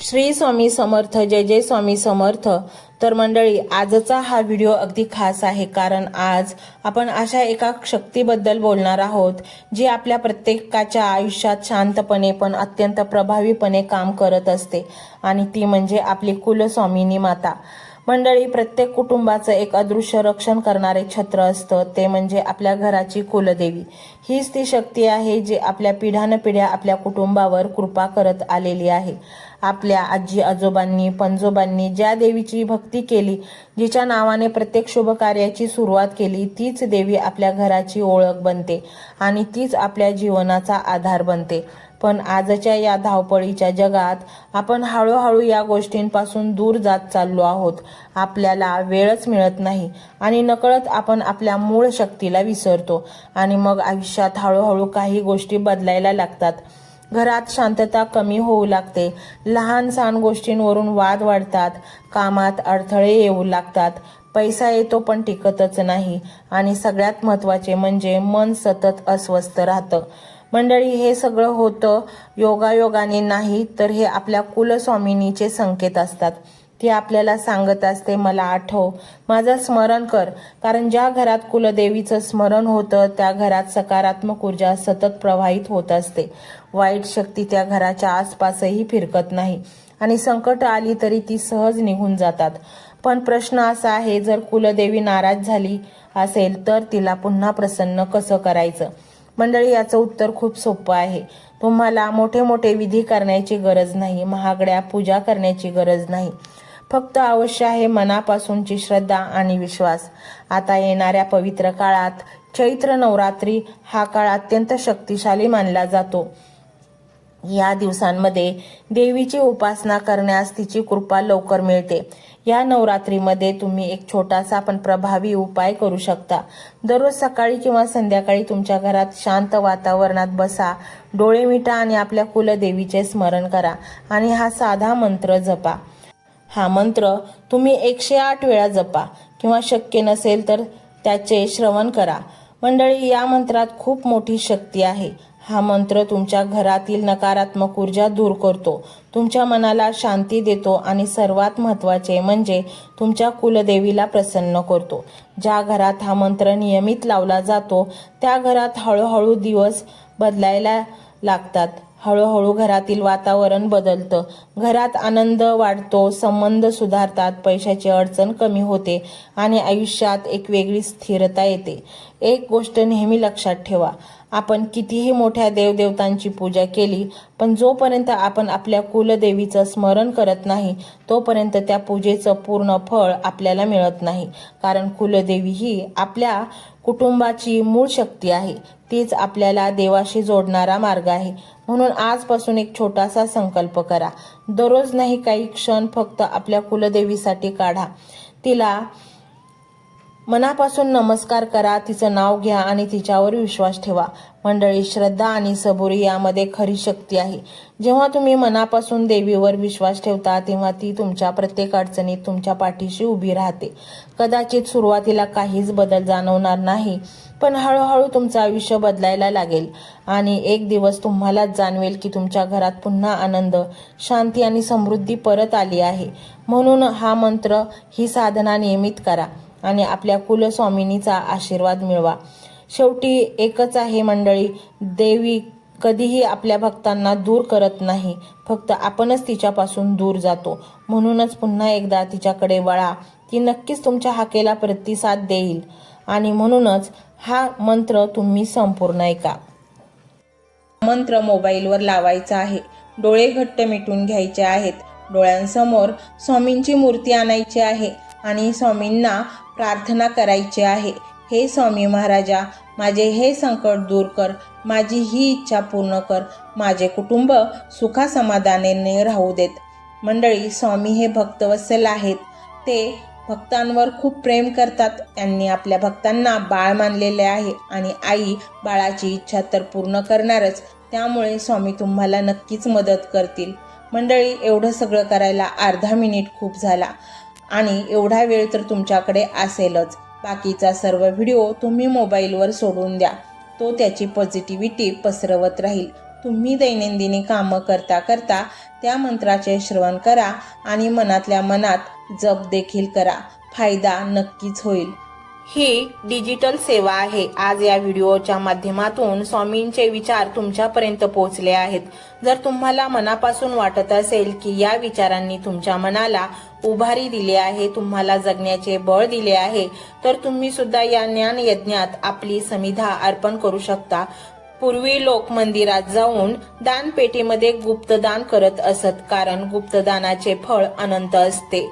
श्री स्वामी समर्थ. जय जय स्वामी समर्थ. तर मंडळी, आजचा हा व्हिडिओ अगदी खास आहे, कारण आज आपण अशा एका शक्तीबद्दल बोलणार आहोत जी आपल्या प्रत्येकाच्या आयुष्यात शांतपणे पण अत्यंत प्रभावीपणे काम करत असते, आणि ती म्हणजे आपली कुलस्वामिनी माता. मंडळी, प्रत्येक कुटुंबाचं एक अदृश्य रक्षण करणारे छत्र असतं, ते म्हणजे आपल्या घराची कुलदेवी. हीच ती शक्ती आहे जी आपल्या पिढ्यानपिढ्या आपल्या कुटुंबावर कृपा करत आलेली आहे. आपल्या आजी आजोबांनी पणजोबांनी ज्या देवीची भक्ती केली, जिच्या नावाने प्रत्येक शुभ कार्याची सुरुवात केली, तीच देवी आपल्या घराची ओळख बनते आणि तीच आपल्या जीवनाचा आधार बनते. पण आजच्या या धावपळीच्या जगात आपण हळूहळू या गोष्टींपासून दूर जात चाललो आहोत. आपल्याला वेळच मिळत नाही आणि नकळत आपण आपल्या मूळ शक्तीला विसरतो, आणि मग आयुष्यात हळूहळू काही गोष्टी बदलायला लागतात. घरात शांतता कमी होऊ लागते, लहान सहान गोष्टींवरून वाद वाढतात, कामात अडथळे येऊ लागतात, पैसा येतो पण टिकतच नाही, आणि सगळ्यात महत्त्वाचे म्हणजे मन सतत अस्वस्थ राहतं. मंडळी, हे सगळं होतं योगायोगाने नाही, तर हे आपल्या कुलस्वामिनीचे संकेत असतात. ती आपल्याला सांगत असते, मला आठव, माझं स्मरण कर. कारण ज्या घरात कुलदेवीचं स्मरण होतं त्या घरात सकारात्मक ऊर्जा सतत प्रवाहित होत असते. वाईट शक्ती त्या घराच्या आसपासही फिरकत नाही, आणि संकट आली तरी ती सहज निघून जातात. पण प्रश्न असा आहे, जर कुलदेवी नाराज झाली असेल तर तिला पुन्हा प्रसन्न कसं करायचं? मंडळी, याचं उत्तर खूप सोपं आहे. तुम्हाला मोठे मोठे विधी करण्याची गरज नाही, महागड्या पूजा करण्याची गरज नाही. फक्त आवश्यक आहे मनापासूनची श्रद्धा आणि विश्वास. आता येणाऱ्या पवित्र काळात चैत्र नवरात्री हा काळ अत्यंत शक्तिशाली मानला जातो. या दिवसांमध्ये देवीची उपासना करण्यास तिची कृपा लवकर मिळते. या नवरात्रीमध्ये तुम्ही एक छोटासा पण प्रभावी उपाय करू शकता. दररोज सकाळी किंवा संध्याकाळी तुमच्या घरात शांत वातावरणात बसा, डोळे मिटा आणि आपल्या कुलदेवीचे स्मरण करा आणि हा साधा मंत्र जपा. हा मंत्र तुम्ही 108 वेळा जपा, किंवा शक्य नसेल तर त्याचे श्रवण करा. मंडळी, या मंत्रात खूप मोठी शक्ती आहे. हा मंत्र तुमच्या घरातील नकारात्मक ऊर्जा दूर करतो, तुमच्या मनाला शांती देतो, आणि सर्वात महत्त्वाचे म्हणजे तुमच्या कुलदेवीला प्रसन्न करतो. ज्या घरात हा मंत्र नियमित लावला जातो त्या घरात हळूहळू दिवस बदलायला लागतात. हळूहळू घरातील वातावरण बदलतं, घरात आनंद वाढतो, संबंध सुधारतात, पैशाची अडचण कमी होते, आणि आयुष्यात एक वेगळी स्थिरता येते. एक गोष्ट नेहमी लक्षात ठेवा, आपण कितीही मोठ्या देवदेवतांची पूजा केली, पण जोपर्यंत आपण आपल्या कुलदेवीचं स्मरण करत नाही तोपर्यंत त्या पूजेचं पूर्ण फळ आपल्याला मिळत नाही. कारण कुलदेवी ही आपल्या कुटुंबाची मूळ शक्ती आहे, तीच आपल्याला देवाशी जोडणारा मार्ग आहे. म्हणून आजपासून एक छोटासा संकल्प करा. दररोज नाही, काही क्षण फक्त आपल्या कुलदेवीसाठी काढा. तिला मनापासून नमस्कार करा, तिचं नाव घ्या आणि तिच्यावर विश्वास ठेवा. मंडळी, श्रद्धा आणि सबुरी यामध्ये खरी शक्ती आहे. जेव्हा तुम्ही मनापासून देवीवर विश्वास ठेवता तेव्हा ती तुमच्या प्रत्येक अडचणीत तुमच्या पाठीशी उभी राहते. कदाचित सुरुवातीला काहीच बदल जाणवणार नाही, पण हळूहळू तुमचं आयुष्य बदलायला लागेल, आणि एक दिवस तुम्हालाच जाणवेल की तुमच्या घरात पुन्हा आनंद, शांती आणि समृद्धी परत आली आहे. म्हणून हा मंत्र, ही साधना नियमित करा आणि आपल्या कुलस्वामिनीचा आशीर्वाद मिळवा. शेवटी एकच आहे मंडळी, देवी कधीही आपल्या भक्तांना दूर करत नाही, फक्त आपणच तिच्यापासून दूर जातो. म्हणूनच पुन्हा एकदा तिच्याकडे वळा, ती नक्कीच तुमच्या हाकेला प्रतिसाद देईल. आणि म्हणूनच हा मंत्र तुम्ही संपूर्ण ऐका. मंत्र मोबाईलवर लावायचा आहे, डोळे घट्ट मिटून घ्यायचे आहेत, डोळ्यांसमोर स्वामींची मूर्ती आणायची आहे आणि स्वामींना प्रार्थना करायची आहे. हे स्वामी महाराजा, माझे हे संकट दूर कर, माझी ही इच्छा पूर्ण कर, माझे कुटुंब सुखासमाधानाने राहू देत. मंडळी, स्वामी हे भक्तवत्सल आहेत. ते भक्तांवर खूप प्रेम करतात. त्यांनी आपल्या भक्तांना बाळ मानलेले आहे, आणि आई बाळाची इच्छा तर पूर्ण करणारच. त्यामुळे स्वामी तुम्हाला नक्कीच मदत करतील. मंडळी, एवढं सगळं करायला अर्धा मिनिट खूप झाला, आणि एवढा वेळ तर तुमच्याकडे असेलच. बाकीचा सर्व व्हिडिओ तुम्ही मोबाईलवर सोडून द्या, तो त्याची पॉझिटिव्हिटी पसरवत राहील. तुम्ही दैनंदिनी कामं करता करता त्या मंत्राचे श्रवण करा आणि मनातल्या मनात जप देखील करा. फायदा नक्कीच होईल. ही डिजिटल सेवा आहे. आज या व्हिडिओच्या माध्यमातून स्वामींचे विचार तुमच्यापर्यंत पोहोचले आहेत. जर तुम्हाला मनापासून वाटत असेल की या विचारांनी तुमच्या मनाला उभारी दिली आहे, तुम्हाला जगण्याचे बळ दिले आहे, तर तुम्ही सुद्धा या ज्ञान यज्ञात आपली समिधा अर्पण करू शकता. पूर्वी लोक मंदिरात जाऊन दानपेटीमध्ये गुप्तदान करत असत, कारण गुप्तदानाचे फळ अनंत असते.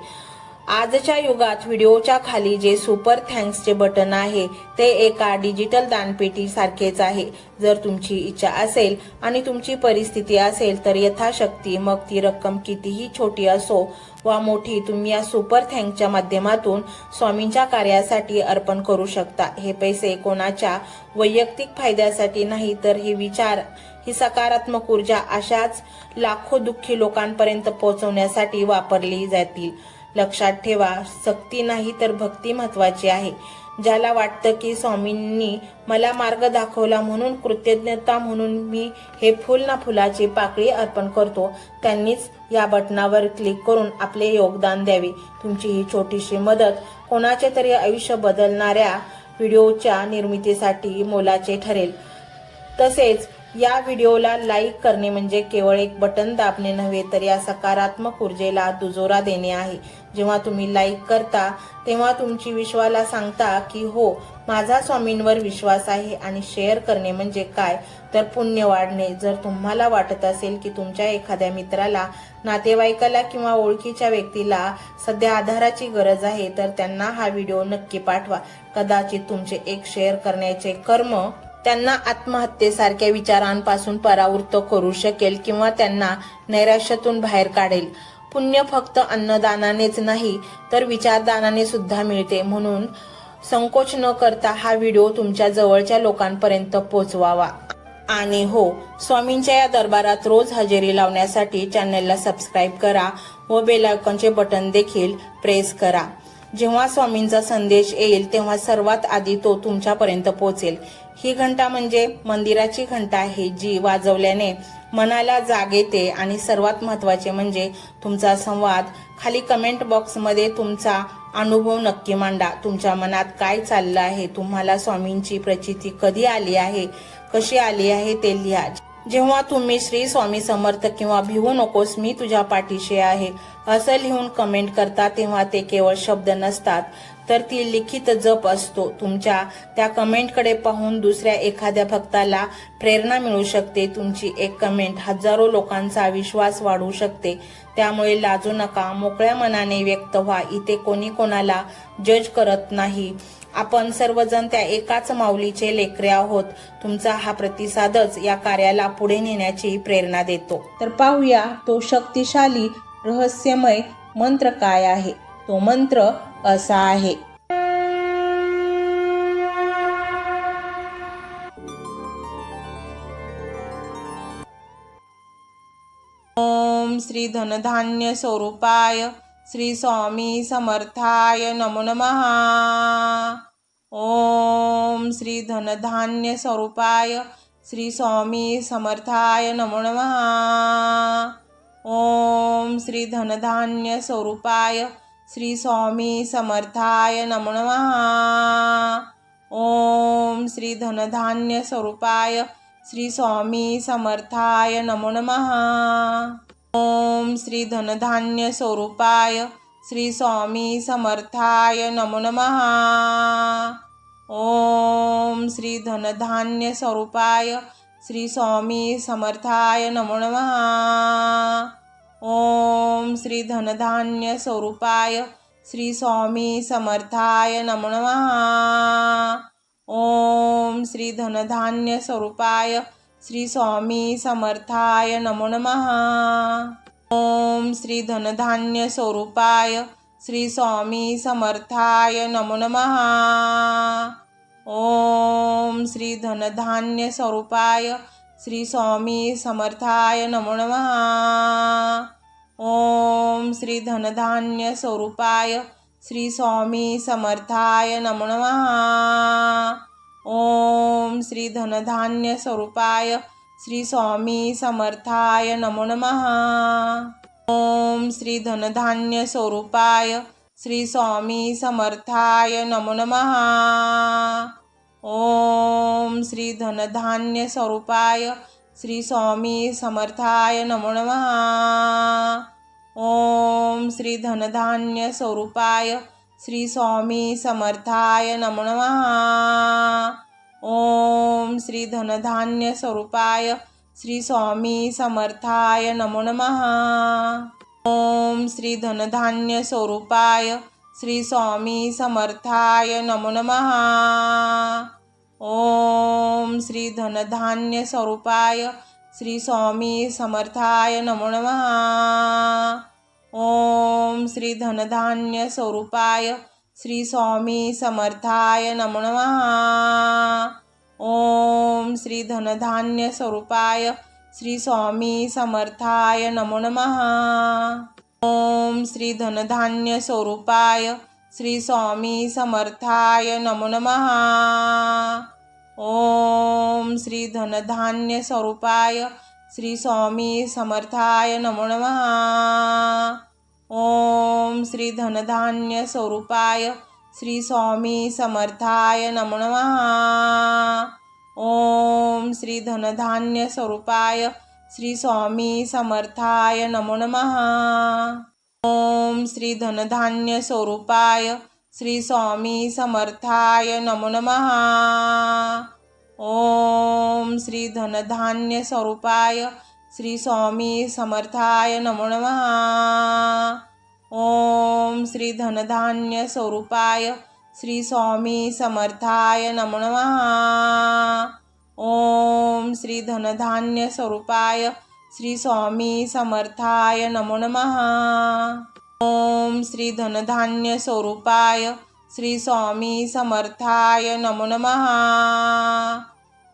आजच्या युगात व्हिडिओच्या खाली जे सुपर थँक्सचे बटन आहे ते एका डिजिटल दानपेटी सारखेच आहे. जर तुमची इच्छा असेल आणि तुमची परिस्थिती असेल तर यथाशक्ती, मग ती रक्कम कितीही छोटी असो वा मोठी, तुम्ही या सुपर थँक्सच्या माध्यमातून स्वामींच्या कार्यासाठी अर्पण करू शकता. हे पैसे कोणाच्या वैयक्तिक फायद्यासाठी नाही, तर हे विचार, ही सकारात्मक ऊर्जा अशाच लाखो दुःखी लोकांपर्यंत पोहोचवण्यासाठी वापरली जातील. लक्षात ठेवा, सक्ती नाही तर भक्ती महत्वाची आहे. ज्याला वाटतं की स्वामींनी मला मार्ग दाखवला म्हणून कृतज्ञता म्हणून मी हे फुल ना फुलाची पाकळी अर्पण करतो, त्यांनीच या बटनावर क्लिक करून आपले योगदान द्यावे. तुमची ही छोटीशी मदत कोणाचे तरी आयुष्य बदलणाऱ्या व्हिडिओच्या निर्मितीसाठी मोलाचे ठरेल. तसेच या व्हिडिओला लाईक करणे म्हणजे केवळ एक बटन दाबणे नव्हे, तर या सकारात्मक ऊर्जेला दुजोरा देणे आहे. जेव्हा तुम्ही लाईक करता तेव्हा तुमची विश्वाला सांगता की हो, माझा स्वामींवर विश्वास आहे. आणि शेअर करणे म्हणजे काय, तर पुण्य वाढणे. जर तुम्हाला वाटत असेल की तुमच्या एखाद्या मित्राला, नातेवाईकाला किंवा ओळखीच्या व्यक्तीला सध्या आधाराची गरज आहे, तर त्यांना हा व्हिडिओ नक्की पाठवा. कदाचित तुमचे एक शेअर करण्याचे कर्म त्यांना आत्महत्येसारख्या विचारांपासून परावृत्त करू शकेल किंवा त्यांना नैराश्यातून बाहेर काढेल. पुण्य फक्त अन्नदानानेच नाही तर विचारदानाने सुद्धा मिळते. म्हणून संकोच न करता हा व्हिडिओ तुमच्या जवळच्या लोकांपर्यंत पोहोचवावा. आणि हो, स्वामींच्या या दरबारात रोज हजेरी लावण्यासाठी चॅनलला सबस्क्राईब करा व बेल आयकॉनचे बटन देखील प्रेस करा. जेव्हा स्वामींचा संदेश येईल तेव्हा सर्वात आधी तो तुमच्यापर्यंत पोहोचेल. ही घंटा म्हणजे मंदिराची घंटा आहे, जी वाजवल्याने मनाला जाग येते. आणि सर्वात महत्त्वाचे म्हणजे तुमचा संवाद. खाली कमेंट बॉक्समध्ये तुमचा अनुभव नक्की मांडा. तुमच्या मनात काय चाललं आहे, तुम्हाला स्वामींची प्रचिती कधी आली आहे, कशी आली आहे ते लिहा. जेव्हा तुम्ही श्री स्वामी समर्थ किंवा भिवू नकोस मी तुझ्या पाठीशी आहे असं लिहून कमेंट करता, तेव्हा ते केवळ शब्द नसतात, तर ती लिखित जप असतो. तुमच्या त्या कमेंटकडे पाहून दुसऱ्या एखाद्या भक्ताला प्रेरणा मिळू शकते. तुमची एक कमेंट हजारो लोकांचा विश्वास वाढवू शकते. त्यामुळे लाजू नका, मोकळ्या मनाने व्यक्त व्हा. इथे कोणी कोणाला जज करत नाही. आपण सर्वजण त्या एकाच माऊलीचे लेकरे आहोत. तुमचा हा प्रतिसादच या कार्याला पुढे नेण्याची प्रेरणा देतो. तर पाहूया तो शक्तिशाली रहस्यमय मंत्र काय आहे. तो मंत्र असा आहे. ओम श्री धनधान्य स्वरूपाय श्री स्वामी समर्थाय नमो नमः. ओम श्री धनधान्य स्वरूपाय श्री स्वामी समर्थाय नमो नमः. ओम श्री धनधान्य स्वरूपाय श्री स्वामी समर्थाय नमो नमः. ओम श्री धनधान्य स्वरूपाय श्री स्वामी समर्थाय नमो नमः. ओम श्री धनधान्य स्वरूपाय श्री स्वामी समर्थाय नमो नमः. ओम श्री धनधान्य स्वरूपाय श्री स्वामी समर्थाय नमो नमः. ओम श्री धनधान्य स्वरूपाय श्री स्वामी समर्थाय नमो नमः. ओम श्री धनधान्य स्वरूपाय श्री स्वामी समर्थाय नमो नमः. ओम श्री धनधान्य स्वरूपाय श्री स्वामी समर्थाय नमो नमः. ओम श्री धनधान्य स्वरूपाय श्री स्वामी समर्थाय नमो नमः. ओम श्री धनधान्य स्वरूपाय श्री स्वामी समर्थाय नमो नमः. ओम श्री धनधान्य स्वरूपाय श्री स्वामी समर्थाय नमो नमः। ओम श्री धनधान्य स्वरूपाय श्री स्वामी समर्थाय नमो नमः। ओम श्री धनधान्य स्वरूपाय श्री स्वामी समर्थाय नमो नमः। ओम श्री धनधान्य स्वरूपाय श्री स्वामी समर्थाय नमो नमः। ओम श्री धनधान्य स्वरूपाय श्री स्वामी समर्थाय नमो नमः। ओम श्री धनधान्य स्वरूपाय श्री स्वामी समर्थाय नमो नमः। ओम श्री धनधान्य स्वरूपाय श्री स्वामी समर्थाय नमो नमः। ओम श्री धनधान्य स्वरूपाय श्री स्वामी समर्थाय नमो नमः। ओम श्री धनधान्य स्वरूपाय श्री स्वामी समर्थाय नमो नमः। ओम श्री धनधान्य स्वरूपाय श्री स्वामी समर्थाय नमो नमः। ओम श्री धनधान्य स्वरूपाय श्री स्वामी समर्थाय नमो नमः। ओम श्री धनधान्य स्वरूपाय श्री स्वामी समर्थाय नमो नमः। ओम श्री धनधान्य स्वरूपाय श्री स्वामी समर्थाय नमो नमः। ओम श्री धनधान्य स्वरूपाय श्री स्वामी समर्थाय नमो नमः। ओम श्री धनधान्य स्वरूपाय श्री स्वामी समर्थाय नमो नमः। ओम श्री धनधान्य स्वरूपाय श्री स्वामी समर्थाय नमो नमः। ओम श्री धनधान्य स्वरूपाय श्री स्वामी समर्थाय नमो नमः। ओम श्री धनधान्य स्वरूपाय श्री स्वामी समर्थाय नमो नमः।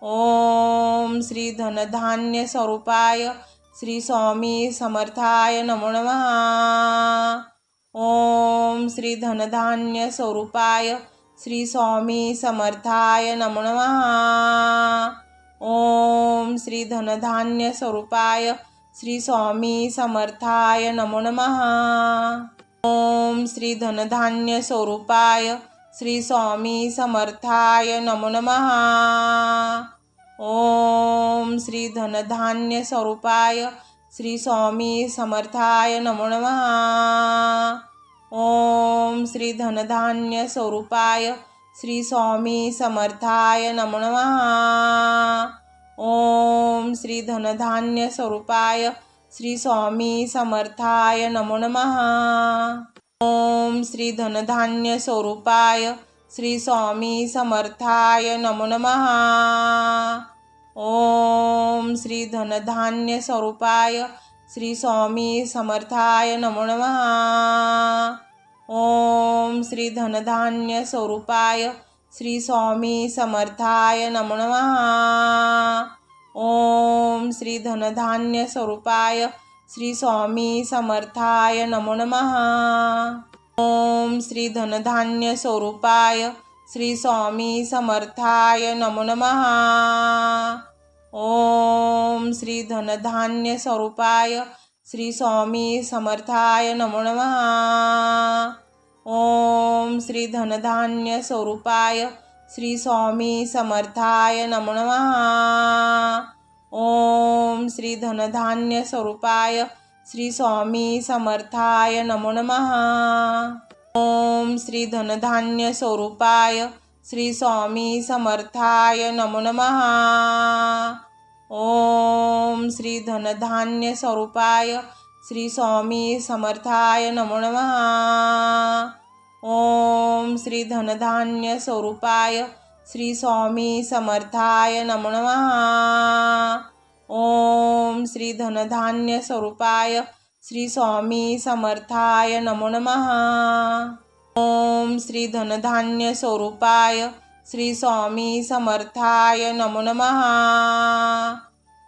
ओम श्री धनधान्य स्वरूपाय श्री स्वामी समर्थाय नमो नमः। ओम श्री धनधान्य स्वरूपाय श्री स्वामी समर्थाय नमो नमः। ओम श्री धनधान्य स्वरूपाय श्री स्वामी समर्थाय नमो नमः। ओम श्री धनधान्य स्वरूपाय श्री स्वामी समर्थाय नमो नमः। ओम श्री धनधान्य स्वरूपाय श्री स्वामी समर्थाय नमो नमः। ओम श्री धनधान्य स्वरूपाय श्री स्वामी समर्थाय नमो नमः। ओम श्री धनधान्य स्वरूपाय श्री स्वामी समर्थाय नमो नमः। ओम श्री धनधान्य स्वरूपाय श्री स्वामी समर्थाय नमो नमः। ओम श्री धनधान्य स्वरूपाय श्री स्वामी समर्थाय नमो नमः। ओम श्री धनधान्य स्वरूपाय श्री स्वामी समर्थाय नमो नमः। ओम श्री धनधान्य स्वरूपाय श्री स्वामी समर्थाय नमो नमः। ओम श्री धनधान्य स्वरूपाय श्री स्वामी समर्थाय नमो नमः। ओम श्री धनधान्य स्वरूपाय श्री स्वामी समर्थाय नमो नमः। ओम श्री धनधान्य स्वरूपाय श्री स्वामी समर्थाय नमो नमः। ओम श्री धनधान्य स्वरूपाय श्री स्वामी समर्थाय नमो नमः। ओम श्री धनधान्य स्वरूपाय श्री स्वामी समर्थाय नमो नमः। ओम श्री धनधान्य स्वरूपाय श्री स्वामी समर्थाय नमो नमः। ओम श्री धनधान्य स्वरूपाय श्री स्वामी समर्थाय नमो नमः। ओम श्री धनधान्य स्वरूपाय श्री स्वामी समर्थाय नमो नमः। ओम श्री धनधान्य स्वरूपाय श्री स्वामी समर्थाय नमो नमः।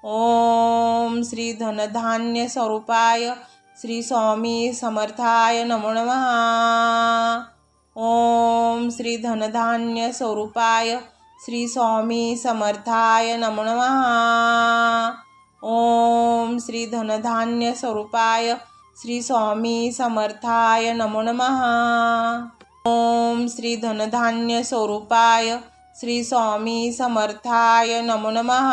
ओम श्री धनधान्य स्वरूपाय श्री स्वामी समर्थाय नमो नमः। ओम श्री धनधान्य स्वरूपाय श्री स्वामी समर्थाय नमो नमः। ओम श्री धनधान्य स्वरूपाय श्री स्वामी समर्थाय नमो नमः। ओम श्री धनधान्य स्वरूपाय श्री स्वामी समर्थाय नमो नमः।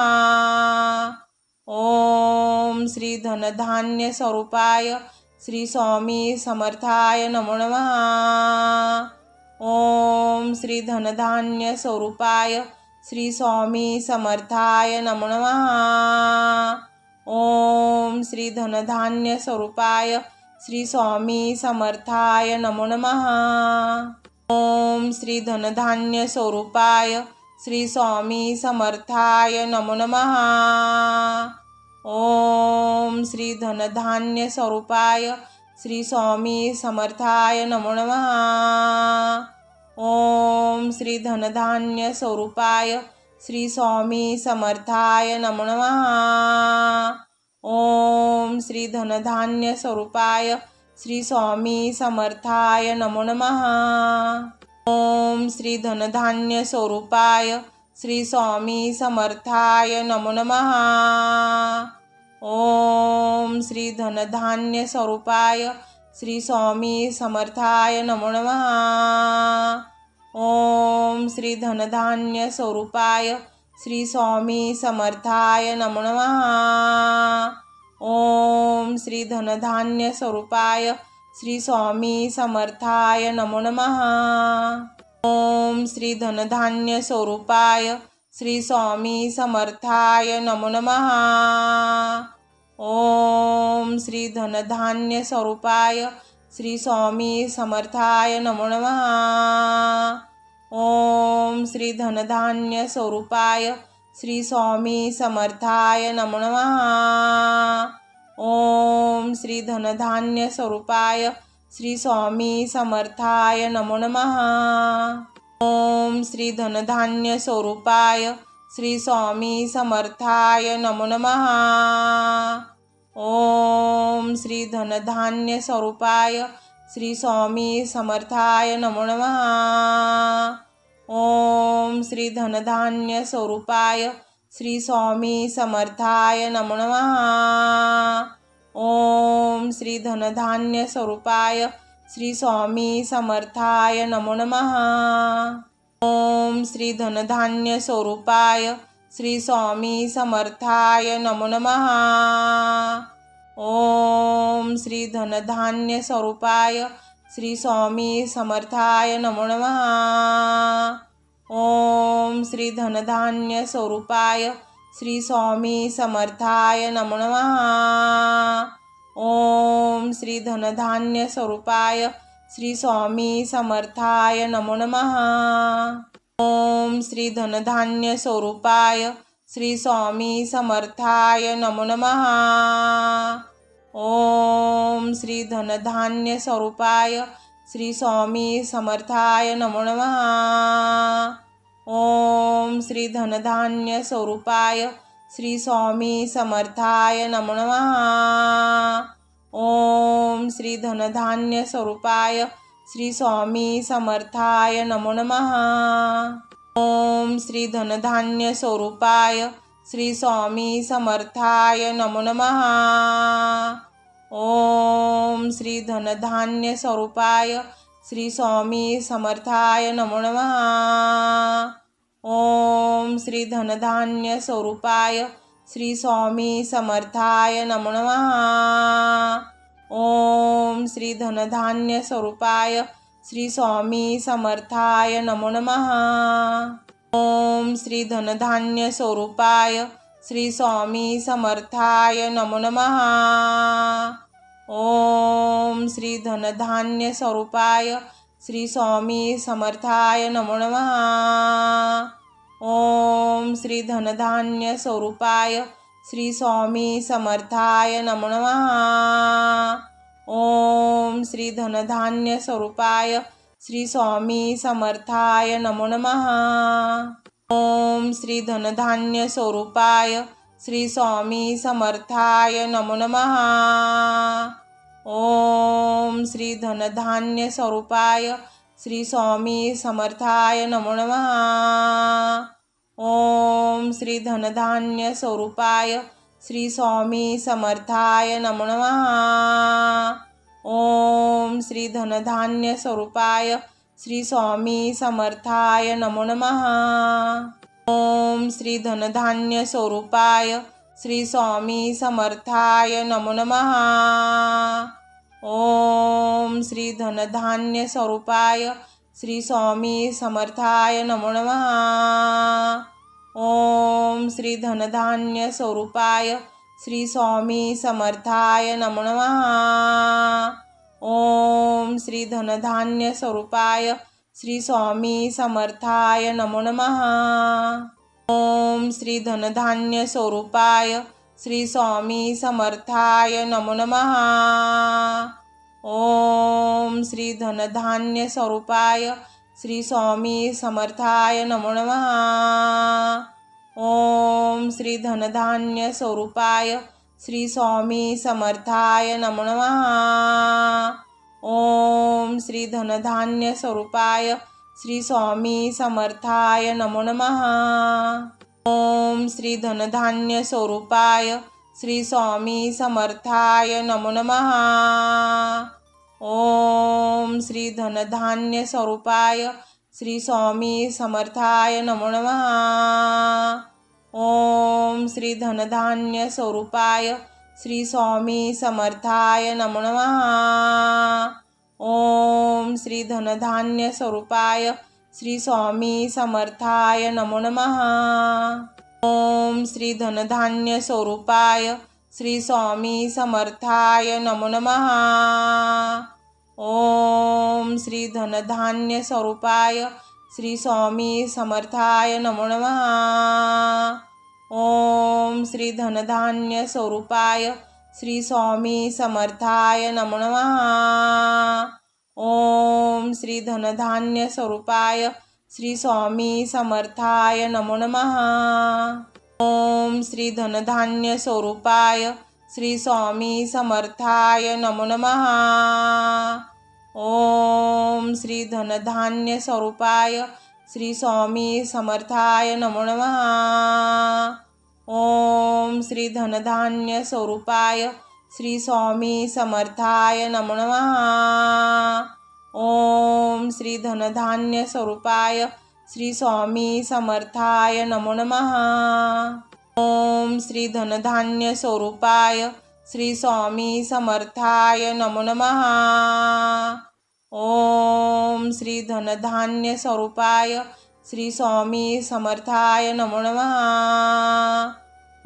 ओम श्री धनधान्य स्वरूपाय श्री स्वामी समर्थाय नमो नमः। ओम श्री धनधान्य स्वरूपाय श्री स्वामी समर्थाय नमो नमः। ओम श्री धनधान्य स्वरूपाय श्री स्वामी समर्थाय नमो नमः। ओम श्री धनधान्य स्वरूपाय श्री स्वामी समर्थाय नमो नमः। ओम श्री धनधान्य स्वरूपाय श्री स्वामी समर्थाय नमो नमः। ओम श्री धनधान्य स्वरूपाय श्री स्वामी समर्थाय नमो नमः। ओम श्री धनधान्य स्वरूपाय श्री स्वामी समर्थाय नमो नमः। ओम श्री धनधान्य स्वरूपाय श्री स्वामी समर्थाय नमो नमः। ओम श्री धनधान्य स्वरूपाय श्री स्वामी समर्थाय नमो नमः। ओम श्री धनधान्य स्वरूपाय श्री स्वामी समर्थाय नमो नमः। ओम श्री धनधान्य स्वरूपाय श्री स्वामी समर्थाय नमो नमः। ओम श्री धनधान्य स्वरूपाय श्री स्वामी समर्थाय नमो नमः। ओम श्री धनधान्य स्वरूपाय श्री स्वामी समर्थाय नमो नमः। ओम श्री धनधान्य स्वरूपाय श्री स्वामी समर्थाय नमो नमः। ओम श्री धनधान्य स्वरूपाय श्री स्वामी समर्थाय नमो नमः। ओम श्री धनधान्य स्वरूपाय श्री स्वामी समर्थाय नमो नमः। ओम श्री धनधान्य स्वरूपाय श्री स्वामी समर्थाय नमो नमः। ओम श्री धनधान्य स्वरूपाय श्री स्वामी समर्थाय नमो नमः। ओम श्री धनधान्य स्वरूपाय श्री स्वामी समर्थाय नमो नमः। ओम श्री धनधान्य स्वरूपाय श्री स्वामी समर्थाय नमो नमः। ओम श्री धनधान्य स्वरूपाय श्री स्वामी समर्थाय नमो नमः। ओम श्री धनधान्य स्वरूपाय श्री स्वामी समर्थाय नमो नमः। ओम श्री धनधान्य स्वरूपाय श्री स्वामी समर्थाय नमो नमः। ओम श्री धनधान्य स्वरूपाय श्री स्वामी समर्थाय नमो नमः। ओम श्री धनधान्य स्वरूपाय श्री स्वामी समर्थाय नमो नमः। ओम श्री धनधान्य स्वरूपाय श्री स्वामी समर्थाय नमो नमः। ओम श्री धनधान्य स्वरूपाय श्री स्वामी समर्थाय नमो नमः। ओम श्री धनधान्य स्वरूपाय श्री स्वामी समर्थाय नमो नमः। ओम श्री धनधान्य स्वरूपाय श्री स्वामी समर्थाय नमो नमः। ओम श्री धनधान्य स्वरूपाय श्री स्वामी समर्थाय नमो नमः। ओम श्री धनधान्य स्वरूपाय श्री स्वामी समर्थाय नमो नमः। ओम श्री धनधान्य स्वरूपाय श्री स्वामी समर्थाय नमो नमः। ओम श्री धनधान्य स्वरूपाय श्री स्वामी समर्थाय नमो नमः। ओम श्री धनधान्य स्वरूपाय श्री स्वामी समर्थाय नमो नमः। ओम श्री धनधान्य स्वरूपाय श्री स्वामी समर्थाय नमो नमः। ओम श्री धनधान्य स्वरूपाय श्री स्वामी समर्थाय नमो नमः। ओम श्री धनधान्य स्वरूपाय श्री स्वामी समर्थाय नमो नमः। ओम श्री धनधान्य स्वरूपाय श्री स्वामी समर्थाय नमो नमः। ओम श्री धनधान्य स्वरूपाय श्री स्वामी समर्थाय नमो नमः। ओम श्री धनधान्य स्वरूपाय श्री स्वामी समर्थाय नमो नमः। ओम श्री धनधान्य स्वरूपाय श्री स्वामी समर्थाय नमो नमः। ओम श्री धनधान्य स्वरूपाय श्री स्वामी समर्थाय नमो नमः। ओम श्री धनधान्य स्वरूपाय श्री स्वामी समर्थाय नमो नमः। ओम श्री धनधान्य स्वरूपाय श्री स्वामी समर्थाय नमो नमः। ओम श्री धनधान्य स्वरूपाय श्री स्वामी समर्थाय नमो नमः। ओम श्री धनधान्य स्वरूपाय श्री स्वामी समर्थाय नमो नमः। ओम श्री धनधान्य स्वरूपाय श्री स्वामी समर्थाय नमो नमः। ओम श्री धनधान्य स्वरूपाय श्री स्वामी समर्थाय नमो नमः। ओम श्री धनधान्य स्वरूपाय श्री स्वामी समर्थाय नमो नमः। ओम श्री धनधान्य स्वरूपाय श्री स्वामी समर्थाय नमो नमः। ओम श्री धनधान्य स्वरूपाय श्री स्वामी समर्थाय नमो नमः। ओम श्री धनधान्य स्वरूपाय श्री स्वामी समर्थाय नमो नमः। ओम श्री धनधान्य स्वरूपाय श्री स्वामी समर्थाय नमो नमः। ओम श्री धनधान्य स्वरूपाय श्री स्वामी समर्थाय नमो नमः। ओम श्री धनधान्य स्वरूपाय श्री स्वामी समर्थाय नमो नमः। ओम श्री धनधान्य स्वरूपाय श्री स्वामी समर्थाय नमो नमः। ओम श्री धनधान्य स्वरूपाय श्री स्वामी समर्थाय नमो नमः। ओम श्री धनधान्य स्वरूपाय श्री स्वामी समर्थाय नमो नमः। ओम श्री धनधान्य स्वरूपाय श्री स्वामी समर्थाय नमो नमः। ओम श्री धनधान्य स्वरूपाय श्री स्वामी समर्थाय नमो नमः। ओम श्री धनधान्य स्वरूपाय श्री स्वामी समर्थाय नमो नमः।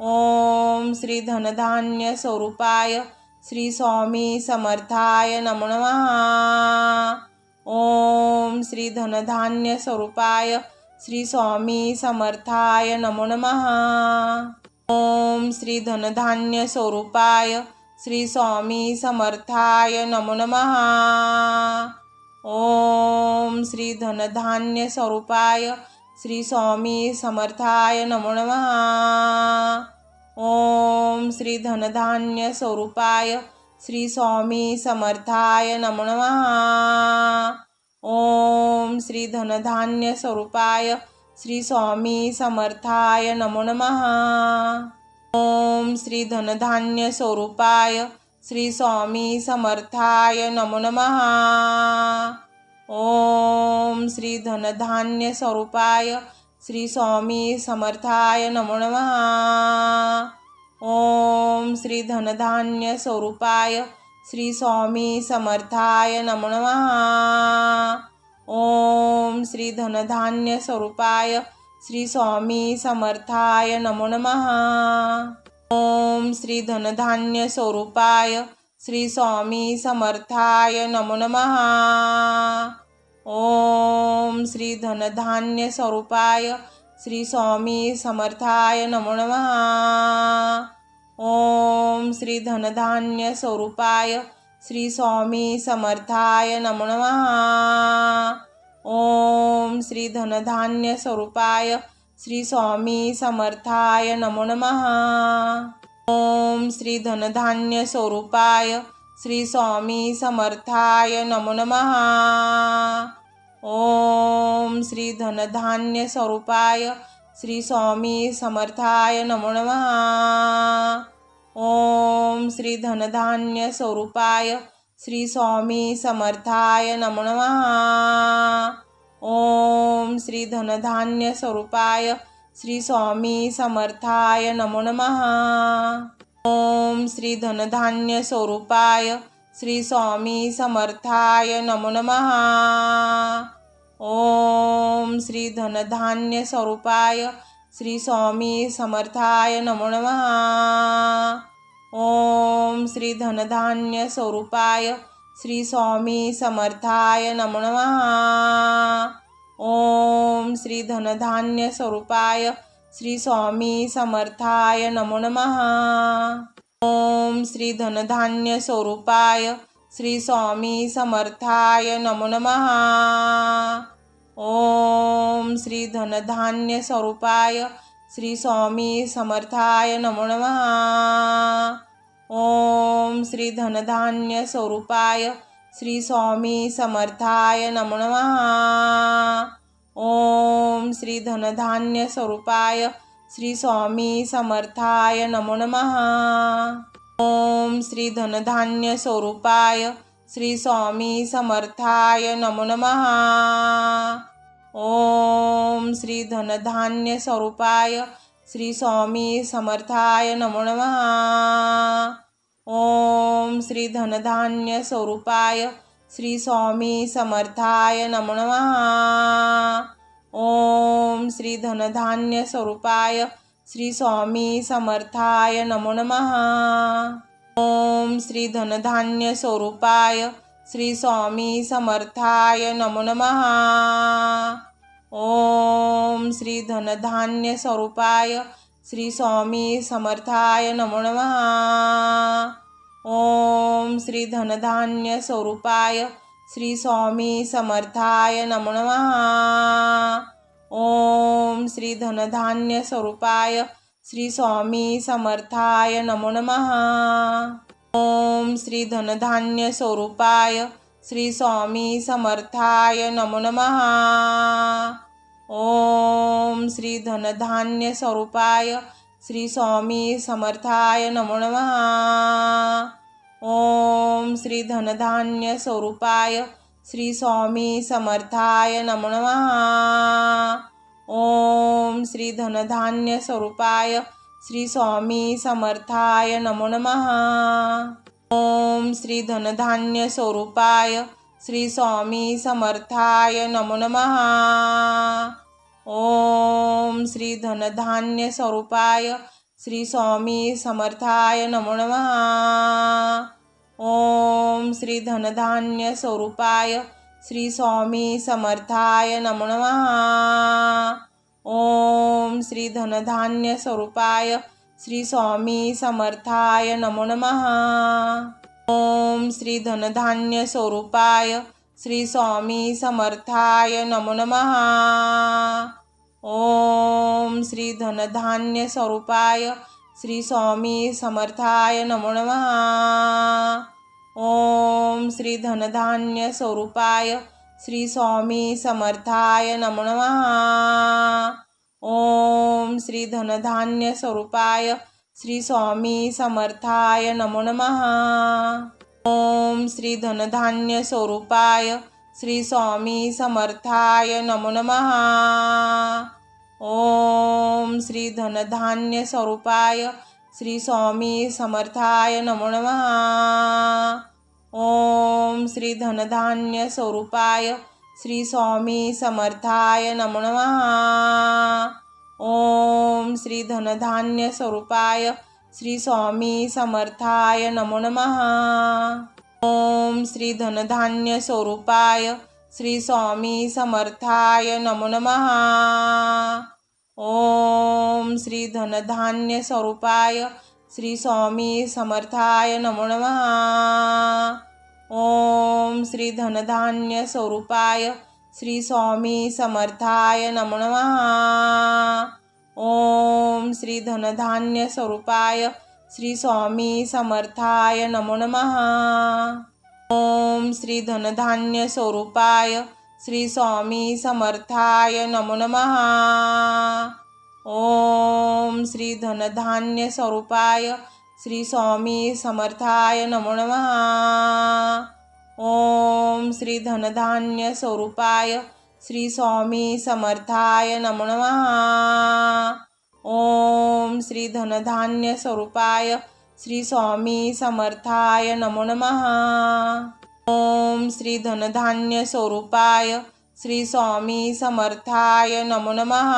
ओम श्री धनधान्य स्वरूपाय श्री स्वामी समर्थाय नमो नमः। ओम श्री धनधान्य स्वरूपाय श्री स्वामी समर्थाय नमो नमः। ओम श्री धनधान्य स्वरूपाय श्री स्वामी समर्थाय नमो नमः। ओम श्री धनधान्य स्वरूपाय श्री स्वामी समर्थाय नमो नमः। ओम श्री धनधान्य स्वरूपाय श्री स्वामी समर्थाय नमो नमः। ओम श्री धनधान्य स्वरूपाय श्री स्वामी समर्थाय नमो नमः। ओम श्री धनधान्य स्वरूपाय श्री स्वामी समर्थाय नमो नमः। ओम श्री धनधान्य स्वरूपाय श्री स्वामी समर्थाय नमो नमः। ओम श्री धनधान्य स्वरूपाय श्री स्वामी समर्थाय नमो नमः। ओम श्री धनधान्य स्वरूपाय श्री स्वामी समर्थाय नमो नमः। ओम श्री धनधान्य स्वरूपाय श्री स्वामी समर्थाय नमो नमः। ओम श्री धनधान्य स्वरूपाय श्री स्वामी समर्थाय नमो नमः। ओम श्री धनधान्य स्वरूपाय श्री स्वामी समर्थाय नमो नमः। ओम श्री धनधान्य स्वरूपाय श्री स्वामी समर्थाय नमो नमः। ओम श्री धनधान्य स्वरूपाय श्री स्वामी समर्थाय नमो नमः। ओम श्री धनधान्य स्वरूपाय श्री स्वामी समर्थाय नमो नमः। ओम श्री धनधान्य स्वरूपाय श्री स्वामी समर्थाय नमो नमः। ओम श्री धनधान्य स्वरूपाय श्री स्वामी समर्थाय नमो नमः। ओम श्री धनधान्य स्वरूपाय श्री स्वामी समर्थाय नमो नमः। ओम श्री धनधान्य स्वरूपाय श्री स्वामी समर्थाय नमो नमः। ओम श्री धनधान्य स्वरूपाय श्री स्वामी समर्थाय नमो नमः। ओम श्री धनधान्य स्वरूपाय श्री स्वामी समर्थाय नमो नमः। ओम श्री धनधान्य स्वरूपाय श्री स्वामी समर्थाय नमो नमः। ओम श्री धनधान्य स्वरूपाय श्री स्वामी समर्थाय नमो नमः। ओम श्री धनधान्य स्वरूपाय श्री स्वामी समर्थाय नमो नमः। ओम श्री धनधान्य स्वरूपाय श्री स्वामी समर्थाय नमो नमः। ओम श्री धनधान्य स्वरूपाय श्री स्वामी समर्थाय नमो नमः। ओम श्री धनधान्य स्वरूपाय श्री स्वामी समर्थाय नमो नमः। ओम श्री धनधान्य स्वरूपाय श्री स्वामी समर्थाय नमो नमः। ओम श्री धनधान्य स्वरूपाय श्री स्वामी समर्थाय नमो नमः। ओम श्री धनधान्य स्वरूपाय श्री स्वामी समर्थाय नमो नमः। ओम श्री धनधान्य स्वरूपाय श्री स्वामी समर्थाय नमो नमः। ओम श्री धनधान्य स्वरूपाय श्री स्वामी समर्थाय नमो नमः। ओम श्री धनधान्य स्वरूपाय श्री स्वामी समर्थाय नमो नमः। ओम श्री धनधान्य स्वरूपाय श्री स्वामी समर्थाय नमो नमः। ओम श्री धनधान्य स्वरूपाय श्री स्वामी समर्थाय नमो नमः। ओम श्री धनधान्य स्वरूपाय श्री स्वामी समर्थाय नमो नमः। ओम श्री धनधान्य स्वरूपाय श्री स्वामी समर्थाय नमो नमः। ओम श्री धनधान्य स्वरूपाय श्री स्वामी समर्थाय नमो नमः। ओम श्री धनधान्य स्वरूपाय श्री स्वामी समर्थाय नमो नमः। ओम श्री धनधान्य स्वरूपाय श्री स्वामी समर्थाय नमो नमः। ओम श्री धनधान्य स्वरूपाय श्री स्वामी समर्थाय नमो नमः। ओम श्री धनधान्य स्वरूपाय श्री स्वामी समर्थाय नमो नमः। ओम श्री धनधान्य स्वरूपाय श्री स्वामी समर्थाय नमो नमः। ओम श्री धनधान्य स्वरूपाय श्री स्वामी समर्थाय नमो नमः। ओम श्री धनधान्य स्वरूपाय श्री स्वामी समर्थाय नमो नमः। ओम श्री धनधान्य स्वरूपाय श्री स्वामी समर्थाय नमो नमः। ओम श्री धनधान्य स्वरूपाय श्री स्वामी समर्थाय नमो नमः। ओम श्री धनधान्य स्वरूपाय श्री स्वामी समर्थाय नमो नमः। ओम श्री धनधान्य स्वरूपाय श्री स्वामी समर्थाय नमो नमः। ओम श्री धनधान्य स्वरूपाय श्री स्वामी समर्थाय नमो नमः। ओम श्री धनधान्य स्वरूपाय श्री स्वामी समर्थाय नमो नमः। ओम श्री धनधान्य स्वरूपाय श्री स्वामी समर्थाय नमो नमः। ओम श्री धनधान्य स्वरूपाय श्री स्वामी समर्थाय नमो नमः। ओम श्री धनधान्य स्वरूपाय श्री स्वामी समर्थाय नमो नमः। ओम श्री धनधान्य स्वरूपाय श्री स्वामी समर्थाय नमो नमः। ओम श्री धनधान्य स्वरूपाय श्री स्वामी समर्थाय नमो नमः। ओम श्री धनधान्य स्वरूपाय श्री स्वामी समर्थाय नमो नमः। ओम श्री धनधान्य स्वरूपाय श्री स्वामी समर्थाय नमो नमः।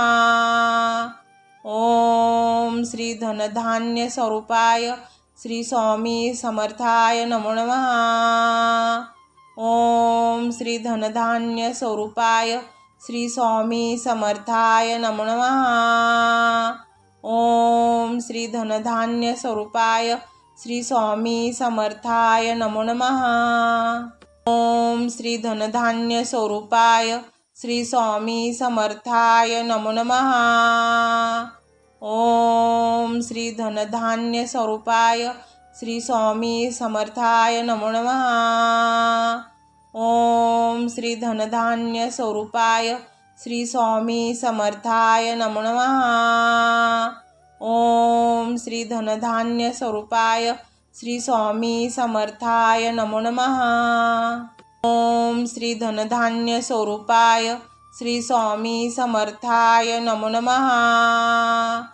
ओम श्री धनधान्य स्वरूपाय श्री स्वामी समर्थाय नमो नमः। ओम श्री धनधान्य स्वरूपाय श्री स्वामी समर्थाय नमो नमः। ओम श्री धनधान्य स्वरूपाय श्री स्वामी समर्थाय नमो नमः। ओम श्री धनधान्य स्वरूपाय श्री स्वामी समर्थाय नमो नमः। ओम श्री धनधान्य स्वरूपाय श्री स्वामी समर्थाय नमो नमः। ओम श्री धनधान्य स्वरूपाय श्री स्वामी समर्थाय नमो नमः। ओम श्री धनधान्य स्वरूपाय श्री स्वामी समर्थाय नमो नमः। ओम श्री धनधान्य स्वरूपाय श्री स्वामी समर्थाय नमो नमः।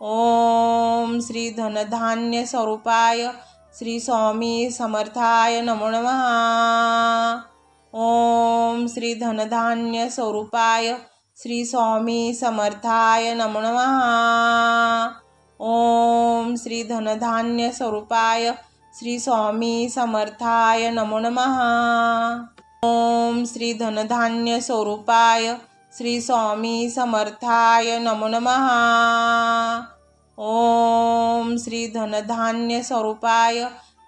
ओम श्री धनधान्य स्वरूपाय श्री स्वामी समर्थाय नमो नमः। ओम श्री धनधान्य स्वरूपाय श्री स्वामी समर्थाय नमो नमः। ओम श्री धनधान्य स्वरूपाय श्री स्वामी समर्थाय नमो नमः। ओम श्री धनधान्य स्वरूपाय श्री स्वामी समर्थाय नमो नमः। ओम श्री धनधान्य स्वरूपाय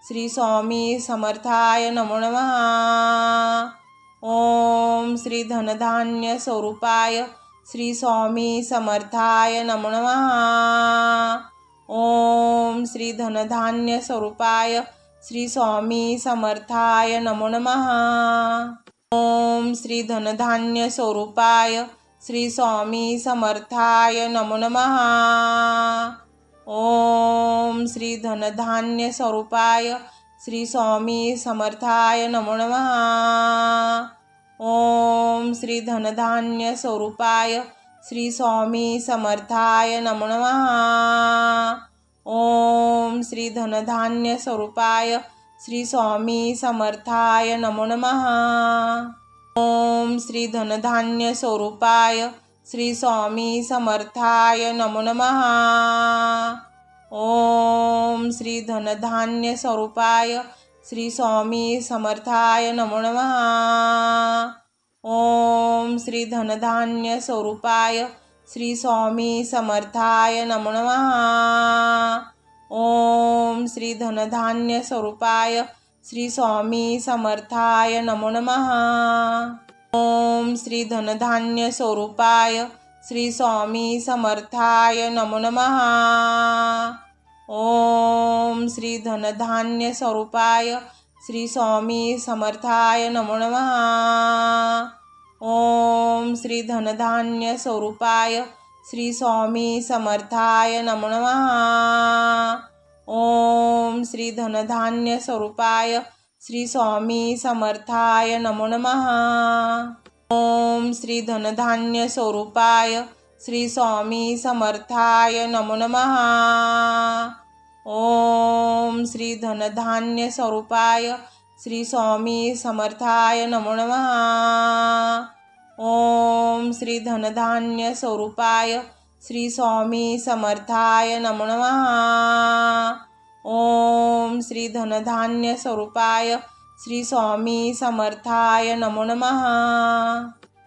श्री स्वामी समर्थाय नमो नमः। ओम श्री धनधान्य स्वरूपाय श्री स्वामी समर्थाय नमो नमः। ओम श्री धनधान्य स्वरूपाय श्री स्वामी समर्थाय नमो नमः। ओम श्री धनधान्य स्वरूपाय श्री स्वामी समर्थाय नमो नमः। ओम श्री धनधान्य स्वरूपाय श्री स्वामी समर्थाय नमो नमः। ओम श्री धनधान्य स्वरूपाय श्री स्वामी समर्थाय नमो नमः। ओम श्री धनधान्य स्वरूपाय श्री स्वामी समर्थाय नमो नमः। ओम श्री धनधान्य स्वरूपाय श्री स्वामी समर्थाय नमो नमः। ओम श्री धनधान्य स्वरूपाय श्री स्वामी समर्थाय नमो नमः। ओम श्री धनधान्य स्वरूपाय श्री स्वामी समर्थाय नमो नमः। ओम श्री धनधान्य स्वरूपाय श्री स्वामी समर्थाय नमो नमः। ओम श्री धनधान्य स्वरूपाय श्री स्वामी समर्थाय नमो नमः। ओम श्री धनधान्य स्वरूपाय श्री स्वामी समर्थाय नमो नमः। ओम श्री धनधान्य स्वरूपाय श्री स्वामी समर्थाय नमो नमः। ओम श्री धनधान्य स्वरूपाय श्री स्वामी समर्थाय नमो नमः। ओम श्री धनधान्य स्वरूपाय श्री स्वामी समर्थाय नमो नमः। ओम श्री धनधान्य स्वरूपाय श्री स्वामी समर्थाय नमो नमः। ओम श्री धनधान्य स्वरूपाय श्री स्वामी समर्थाय नमो नमः। ओम श्री धनधान्य स्वरूपाय श्री स्वामी समर्थाय नमो नमः।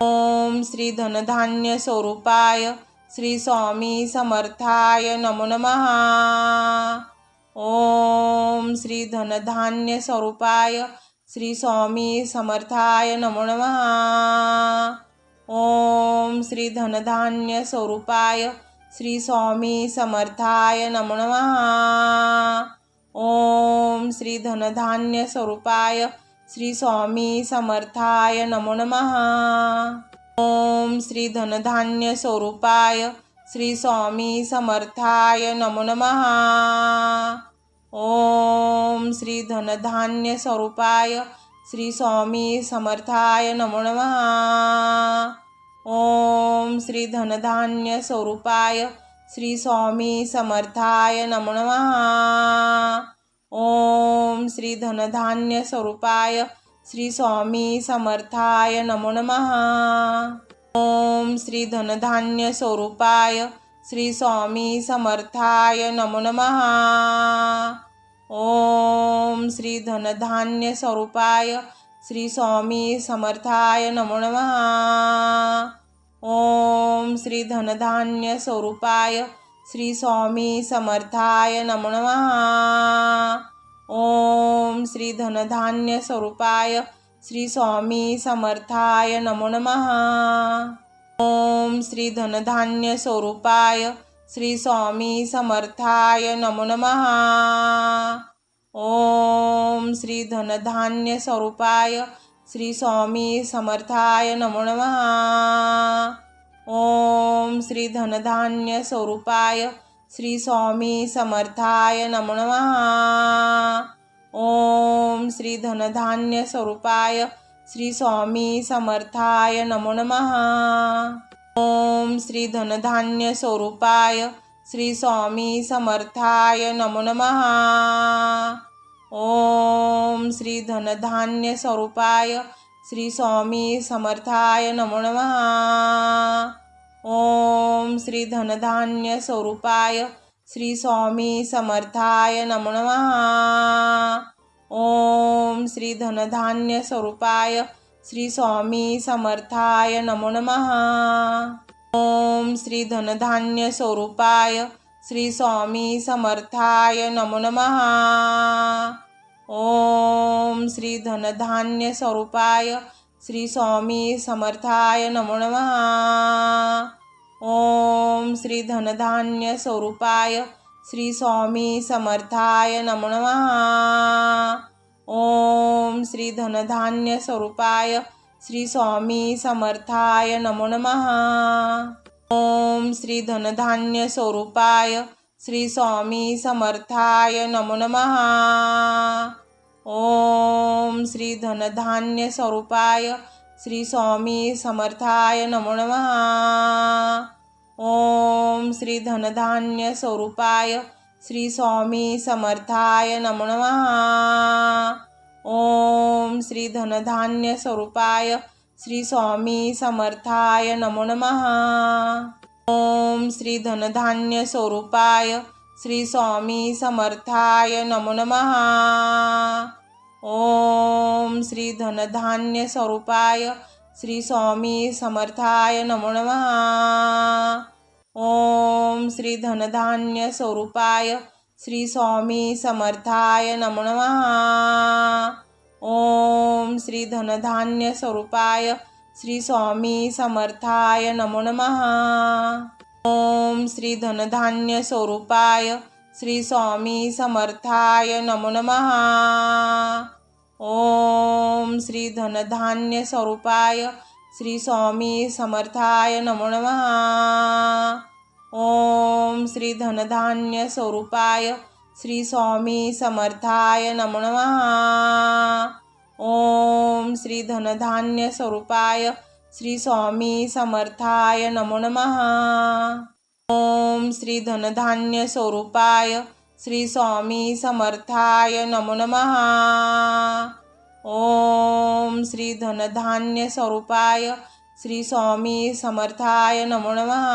ओम श्री धनधान्य स्वरूपाय श्री स्वामी समर्थाय नमो नमः। ओम श्री धनधान्य स्वरूपाय श्री स्वामी समर्थाय नमो नमः। ओम श्री धनधान्य स्वरूपाय श्री स्वामी समर्थाय नमो नमः। ओम श्री धनधान्य स्वरूपाय श्री स्वामी समर्थाय नमो नमः। ओम श्री धनधान्य स्वरूपाय श्री स्वामी समर्थाय नमो नमः। ओम श्री धनधान्य स्वरूपाय श्री स्वामी समर्थाय नमो नमः। ओम श्री धनधान्य स्वरूपाय श्री स्वामी समर्थाय नमो नमः। ओम श्री धनधान्य स्वरूपाय श्री स्वामी समर्थाय नमो नमः। ओम श्री धनधान्य स्वरूपाय श्री स्वामी समर्थाय नमो नमः। ओम श्री धनधान्य स्वरूपाय श्री स्वामी समर्थाय नमो नमः। ओम श्री धनधान्य स्वरूपाय श्री स्वामी समर्थाय नमो नमः। ओम श्री धनधान्य स्वरूपाय श्री स्वामी समर्थाय नमो नमः। ओम श्री धनधान्य स्वरूपाय श्री स्वामी समर्थाय नमो नमः। ओम श्री धनधान्य स्वरूपाय श्री स्वामी समर्थाय नमो नमः। ओम श्री धनधान्य स्वरूपाय श्री स्वामी समर्थाय नमो नमः। ओम श्री धनधान्य स्वरूपाय श्री स्वामी समर्थाय नमो नमः। ओम श्री धनधान्य स्वरूपाय श्री स्वामी समर्थाय नमो नमः। ओम श्री धनधान्य स्वरूपाय श्री स्वामी समर्थाय नमो नमः। ओम श्री धनधान्य स्वरूपाय श्री स्वामी समर्थाय नमो नमः। ओम श्री धनधान्य स्वरूपाय श्री स्वामी समर्थाय नमो नमः। ओम श्री धनधान्य स्वरूपाय श्री स्वामी समर्थाय नमो नमः। ओम श्री धनधान्य स्वरूपाय श्री स्वामी समर्थाय नमो नमः। ओम श्री धनधान्य स्वरूपाय श्री स्वामी समर्थाय नमो नमः। ओम श्री धनधान्य स्वरूपाय श्री स्वामी समर्थाय नमो नमः। ओम श्री धनधान्य स्वरूपाय श्री स्वामी समर्थाय नमो नमः। ओम श्री धनधान्य स्वरूपाय श्री स्वामी समर्थाय नमो नमः। ओम श्री धनधान्य स्वरूपाय श्री स्वामी समर्थाय नमो नमः। ओम श्री धनधान्य स्वरूपाय श्री स्वामी समर्थाय नमो नमः। ओम श्री धनधान्य स्वरूपाय श्री स्वामी समर्थाय नमो नमः। ओम श्री धनधान्य स्वरूपाय श्री स्वामी समर्थाय नमो नमः। ओम श्री धनधान्य स्वरूपाय श्री स्वामी समर्थाय नमो नमः। ओम श्री धनधान्य स्वरूपाय श्री स्वामी समर्थाय नमो नमः। ओम श्री धनधान्य स्वरूपाय श्री स्वामी समर्थाय नमो नमः। ओम श्री धनधान्य स्वरूपाय श्री स्वामी समर्थाय नमो नमः। ओम श्री धनधान्य स्वरूपाय श्री स्वामी समर्थाय नमो नमः। ओम श्री धनधान्य स्वरूपाय श्री स्वामी समर्थाय नमो नमः। ओम श्री धनधान्य स्वरूपाय श्री स्वामी समर्थाय नमो नमः। ओम श्री धनधान्य स्वरूपाय श्री स्वामी समर्थाय नमो नमः।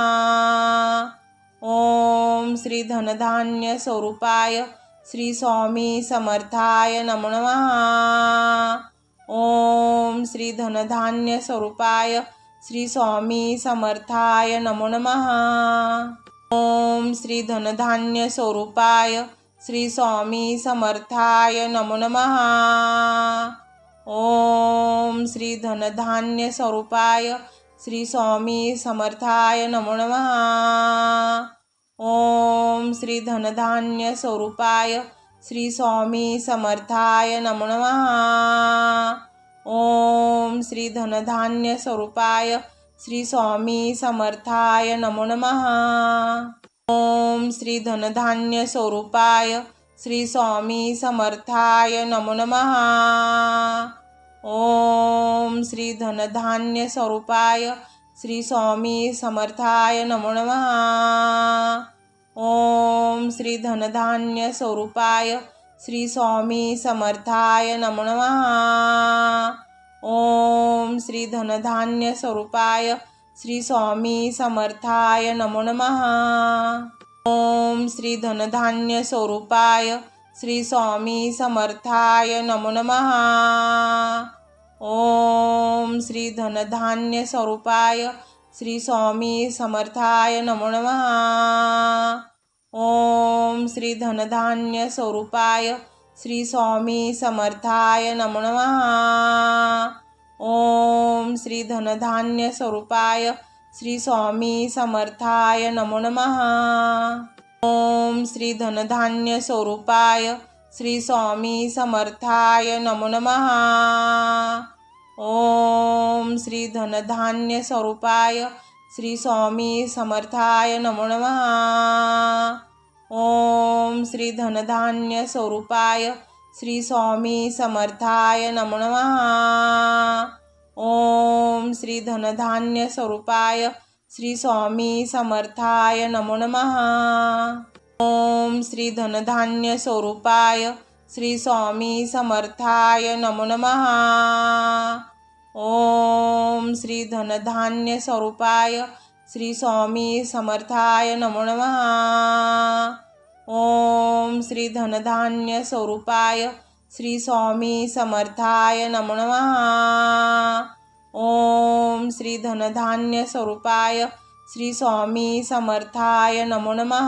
ओम श्री धनधान्य स्वरूपाय श्री स्वामी समर्थाय नमो नमः। ओम श्री धनधान्य स्वरूपाय श्री स्वामी समर्थाय नमो नमः। ओम श्री धनधान्य स्वरूपाय श्री स्वामी समर्थाय नमो नमः। ओम श्री धनधान्य स्वरूपाय श्री स्वामी समर्थाय नमो नमः। ओम श्री धनधान्य स्वरूपाय श्री स्वामी समर्थाय नमो नमः। ओम श्री धनधान्य स्वरूपाय श्री स्वामी समर्थाय नमो नमः। ओम श्री धनधान्य स्वरूपाय श्री स्वामी समर्थाय नमो नमः। ओम श्री धनधान्य स्वरूपाय श्री स्वामी समर्थाय नमो नमः। ओम श्री धनधान्य स्वरूपाय श्री स्वामी समर्थाय नमो नमः। ओम श्री धनधान्य स्वरूपाय श्री स्वामी समर्थाय नमो नमः। ओम श्री धनधान्य स्वरूपाय श्री स्वामी समर्थाय नमो नमः। ओम श्री धनधान्य स्वरूपाय श्री स्वामी समर्थाय नमो नमः। ओम श्री धनधान्य स्वरूपाय श्री स्वामी समर्थाय नमो नमः। ओम श्री धनधान्य स्वरूपाय श्री स्वामी समर्थाय नमो नमः। ओम श्री धनधान्य स्वरूपाय श्री स्वामी समर्थाय नमो नमः। ओम श्री धनधान्य स्वरूपाय श्री स्वामी समर्थाय नमो नमः। ओम श्री धनधान्य स्वरूपाय श्री स्वामी समर्थाय नमो नमः। ओम श्री धनधान्य स्वरूपाय श्री स्वामी समर्थाय नमो नमः। ओम श्री धनधान्य स्वरूपाय श्री स्वामी समर्थाय नमो नमः। ओम श्री धनधान्य स्वरूपाय श्री स्वामी समर्थाय नमो नमः। ओम श्री धनधान्य स्वरूपाय श्री स्वामी समर्थाय नमो नमः। ओम श्री धनधान्य स्वरूपाय श्री स्वामी समर्थाय नमो नमः।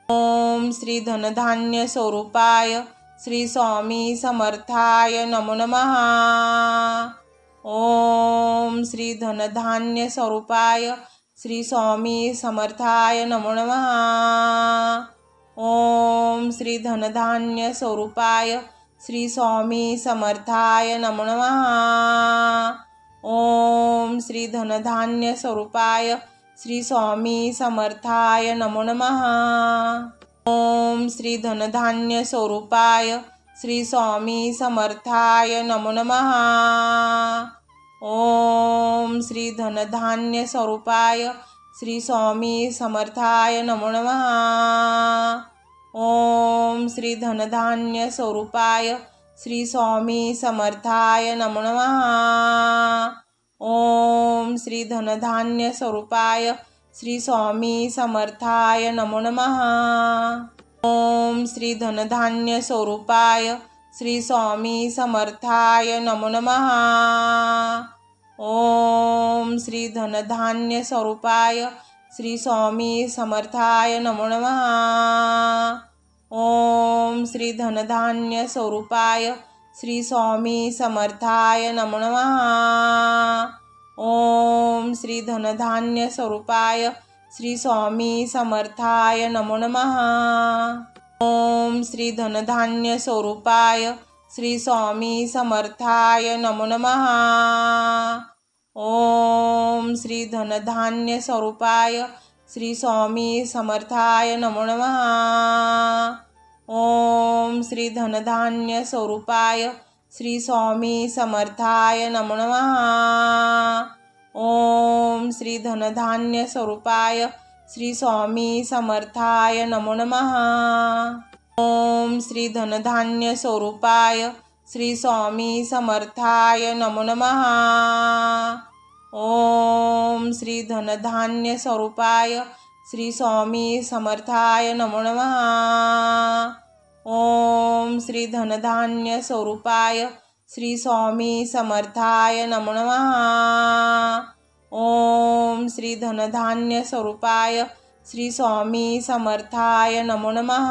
ओम श्री धनधान्य स्वरूपाय श्री स्वामी समर्थाय नमो नमः। ओम श्री धनधान्य स्वरूपाय श्री स्वामी समर्थाय नमो नमः। ओम श्री धनधान्य स्वरूपाय श्री स्वामी समर्थाय नमो नमः। ओम श्री धनधान्य स्वरूपाय श्री स्वामी समर्थाय नमो नमः। ओम श्री धनधान्य स्वरूपाय श्री स्वामी समर्थाय नमो नमः। ओम श्री धनधान्य स्वरूपाय श्री स्वामी समर्थाय नमो नमः। ओम श्री धनधान्य स्वरूपाय श्री स्वामी समर्थाय नमो नमः। ओम श्री धनधान्य स्वरूपाय श्री स्वामी समर्थाय नमो नमः। ओम श्री धनधान्य स्वरूपाय श्री स्वामी समर्थाय नमो नमः। ओम श्री धनधान्य स्वरूपाय श्री स्वामी समर्थाय नमो नमः। ओम श्री धनधान्य स्वरूपाय श्री स्वामी समर्थाय नमो नमः। ओम श्री धनधान्य स्वरूपाय श्री स्वामी समर्थाय नमो नमः। ओम श्री धनधान्य स्वरूपाय श्री स्वामी समर्थाय नमो नमः। ओम श्री धनधान्य स्वरूपाय श्री स्वामी समर्थाय नमो नमः। ओम श्री धनधान्य स्वरूपाय श्री स्वामी समर्थाय नमो नमः। ओम श्री धनधान्य स्वरूपाय श्री स्वामी समर्थाय नमो नमः। ओम श्री धनधान्य स्वरूपाय श्री स्वामी समर्थाय नमो नमः। ओम श्री धनधान्य स्वरूपाय श्री स्वामी समर्थाय नमो नमः। ओम श्री धनधान्य स्वरूपाय श्री स्वामी समर्थाय नमो नमः। ओम श्री धनधान्य स्वरूपाय श्री स्वामी समर्थाय नमो नमः।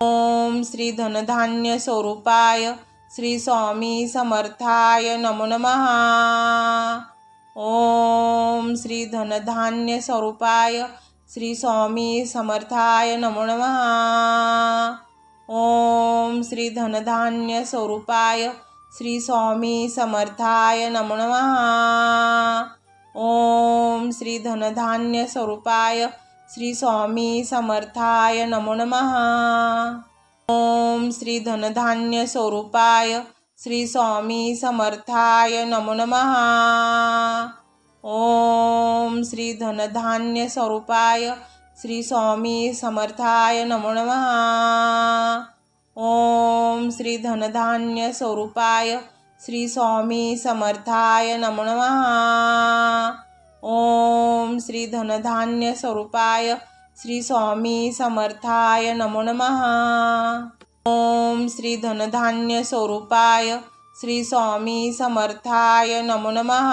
ओम श्री धनधान्य स्वरूपाय श्री स्वामी समर्थाय नमो नमः। ओम श्री धनधान्य स्वरूपाय श्री स्वामी समर्थाय नमो नमः। ओम श्री धनधान्य स्वरूपाय श्री स्वामी समर्थाय नमो नमः। ओम श्री धनधान्य स्वरूपाय श्री स्वामी समर्थाय नमो नमः। ओम श्री धनधान्य स्वरूपाय श्री स्वामी समर्थाय नमो नमः। ओम श्री धनधान्य स्वरूपाय श्री स्वामी समर्थाय नमो नमः। ओम श्री धनधान्य स्वरूपाय श्री स्वामी समर्थाय नमो नमः। ओम श्री धनधान्य स्वरूपाय श्री स्वामी समर्थाय नमो नमः। ओम श्री धनधान्य स्वरूपाय श्री स्वामी समर्थाय नमो नमः।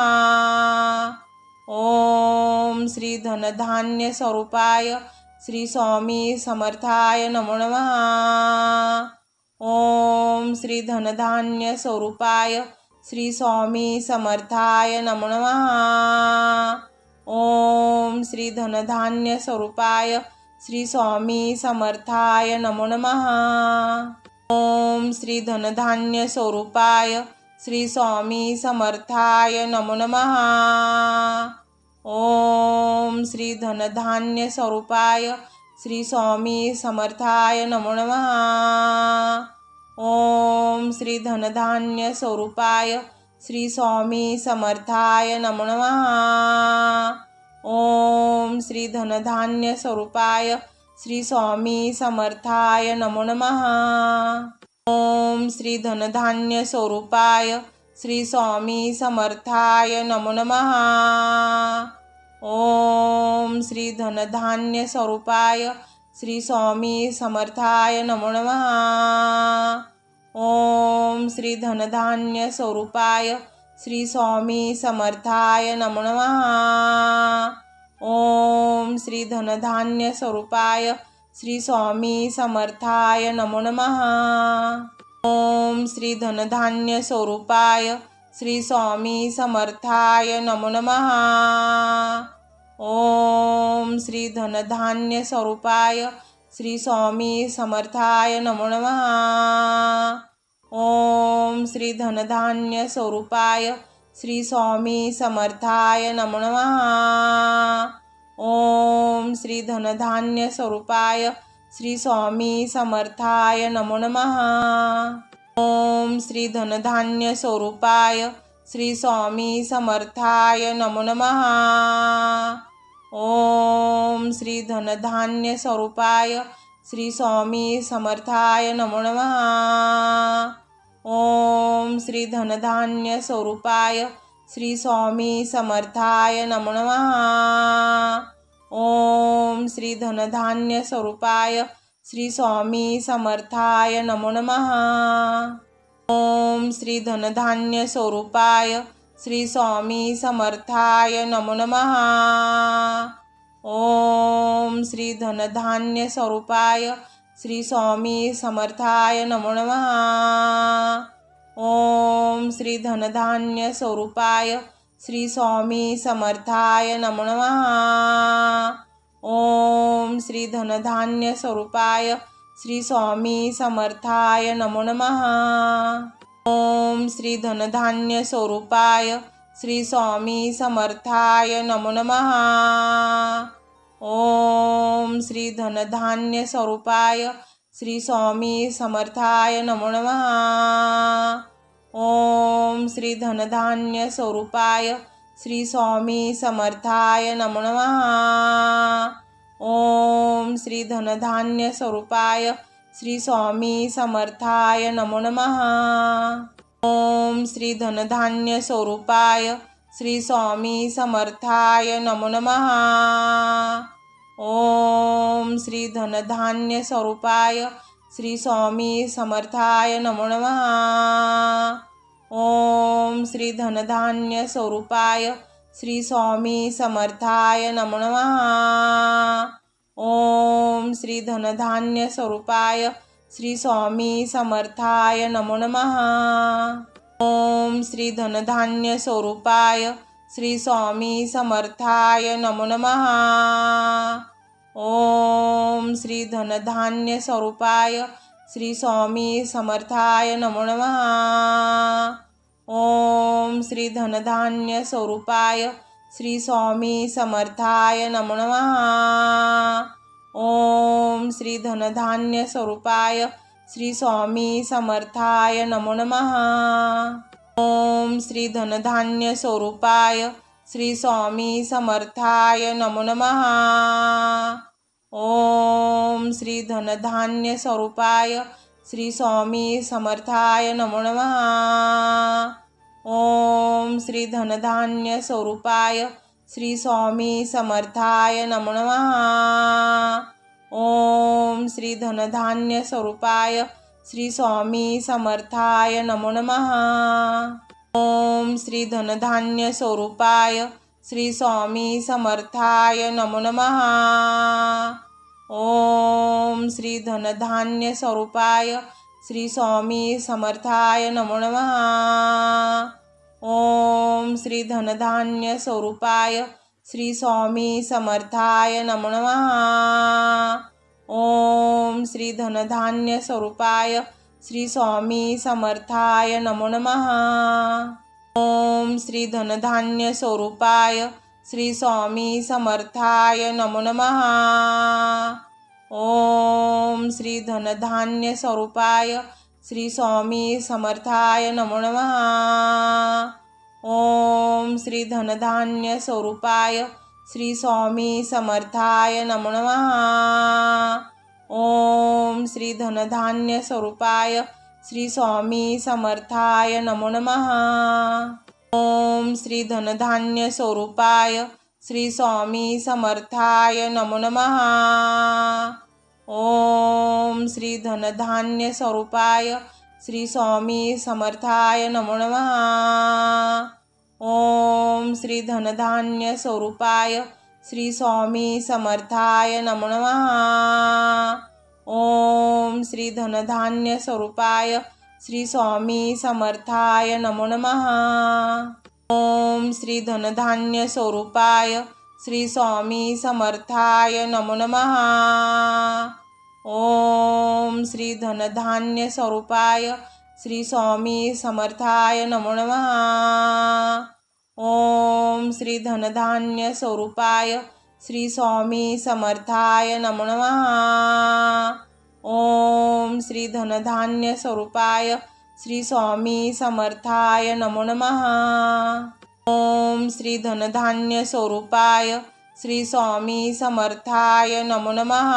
ओम श्री धनधान्य स्वरूपाय श्री स्वामी समर्थाय नमो नमः। ओम श्री धनधान्य स्वरूपाय श्री स्वामी समर्थाय नमो नमः। ओम श्री धनधान्य स्वरूपाय श्री स्वामी समर्थाय नमो नमः। ओम श्री धनधान्य स्वरूपाय श्री स्वामी समर्थाय नमो नमः। ओम श्री धनधान्य स्वरूपाय श्री स्वामी समर्थाय नमो नमः। ओम श्री धनधान्य स्वरूपाय श्री स्वामी समर्थाय नमो नमः। ओम श्री धनधान्य स्वरूपाय श्री स्वामी समर्थाय नमो नमः। ओम श्री धनधान्य स्वरूपाय श्री स्वामी समर्थाय नमो नमः। ओम श्री धनधान्य स्वरूपाय श्री स्वामी समर्थाय नमो नमः। ओम श्री धनधान्य स्वरूपाय श्री स्वामी समर्थाय नमो नमः। ओम श्री धनधान्य स्वरूपाय श्री स्वामी समर्थाय नमो नमः। ओम श्री धनधान्य स्वरूपाय श्री स्वामी समर्थाय नमो नमः। ओम श्री धनधान्य स्वरूपाय श्री स्वामी समर्थाय नमो नमः। ओम श्री धनधान्य स्वरूपाय श्री स्वामी समर्थाय नमो नमः। ओम श्री धनधान्य स्वरूपाय श्री स्वामी समर्थाय नमो नमः। ओम श्री धनधान्य स्वरूपाय श्री स्वामी समर्थाय नमो नमः। ओम श्री धनधान्य स्वरूपाय श्री स्वामी समर्थाय नमो नमः। ओम श्री धनधान्य स्वरूपाय श्री स्वामी समर्थाय नमो नमः। ओम श्री धनधान्य स्वरूपाय श्री स्वामी समर्थाय नमो नमः। ओम श्री धनधान्य स्वरूपाय श्री स्वामी समर्थाय नमो नमः। ओम श्री धनधान्य स्वरूपाय श्री स्वामी समर्थाय नमो नमः। ओम श्री धनधान्य स्वरूपाय श्री स्वामी समर्थाय नमो नमः। ओम श्री धनधान्य स्वरूपाय श्री स्वामी समर्थाय नमो नमः। ओम श्री धनधान्य स्वरूपाय श्री स्वामी समर्थाय नमो नमः। ओम श्री धनधान्य स्वरूपाय श्री स्वामी समर्थाय नमो नमः। ओम श्री धनधान्य स्वरूपाय श्री स्वामी समर्थाय नमो नमः। ओम श्री धनधान्य स्वरूपाय श्री स्वामी समर्थाय नमो नमः। ओम श्री धनधान्य स्वरूपाय श्री स्वामी समर्थाय नमो नमः। ओम श्री धनधान्य स्वरूपाय श्री स्वामी समर्थाय नमो नमः। ओम श्री धनधान्य स्वरूपाय श्री स्वामी समर्थाय नमो नमः। ओम श्री धनधान्य स्वरूपाय श्री स्वामी समर्थाय नमो नमः। ओम श्री धनधान्य स्वरूपाय श्री स्वामी समर्थाय नमो नमः। ओम श्री धनधान्य स्वरूपाय श्री स्वामी समर्थाय नमो नमः। ओम श्री धनधान्य स्वरूपाय श्री स्वामी समर्थाय नमो नमः। ओम श्री धनधान्य स्वरूपाय श्री स्वामी समर्थाय नमो नमः। ओम श्री धनधान्य स्वरूपाय श्री स्वामी समर्थाय नमो नमः। ओम श्री धनधान्य स्वरूपाय श्री स्वामी समर्थाय नमो नमः। ओम श्री धनधान्य स्वरूपाय श्री स्वामी समर्थाय नमो नमः। ओम श्री धनधान्य स्वरूपाय श्री स्वामी समर्थाय नमो नमः। ओम श्री धनधान्य स्वरूपाय श्री स्वामी समर्थाय नमो नमः। ओम श्री धनधान्य स्वरूपाय श्री स्वामी समर्थाय नमो नमः। ओम श्री धनधान्य स्वरूपाय श्री स्वामी समर्थाय नमो नमः। ओम श्री धनधान्य स्वरूपाय श्री स्वामी समर्थाय नमो नमः। ओम श्री धनधान्य स्वरूपाय श्री स्वामी समर्थाय नमो नमः। ओम श्री धनधान्य स्वरूपाय श्री स्वामी समर्थाय नमो नमः। ओम श्री धनधान्य स्वरूपाय श्री स्वामी समर्थाय नमो नमः। ओम श्री धनधान्य स्वरूपाय श्री स्वामी समर्थाय नमो नमः। ओम श्री धनधान्य स्वरूपाय श्री स्वामी समर्थाय नमो नमः। ओम श्री धनधान्य स्वरूपाय श्री स्वामी समर्थाय नमो नमः। ओम श्री धनधान्य स्वरूपाय श्री स्वामी समर्थाय नमो नमः। ओम श्री धनधान्य स्वरूपाय श्री स्वामी समर्थाय नमो नमः। ओम श्री धनधान्य स्वरूपाय श्री स्वामी समर्थाय नमो नमः। ओम श्री धनधान्य स्वरूपाय श्री स्वामी समर्थाय नमो नमः। ओम श्री धनधान्य स्वरूपाय श्री स्वामी समर्थाय नमो नमः। ओम श्री धनधान्य स्वरूपाय श्री स्वामी समर्थाय नमो नमः। ओम श्री धनधान्य स्वरूपाय श्री स्वामी समर्थाय नमो नमः।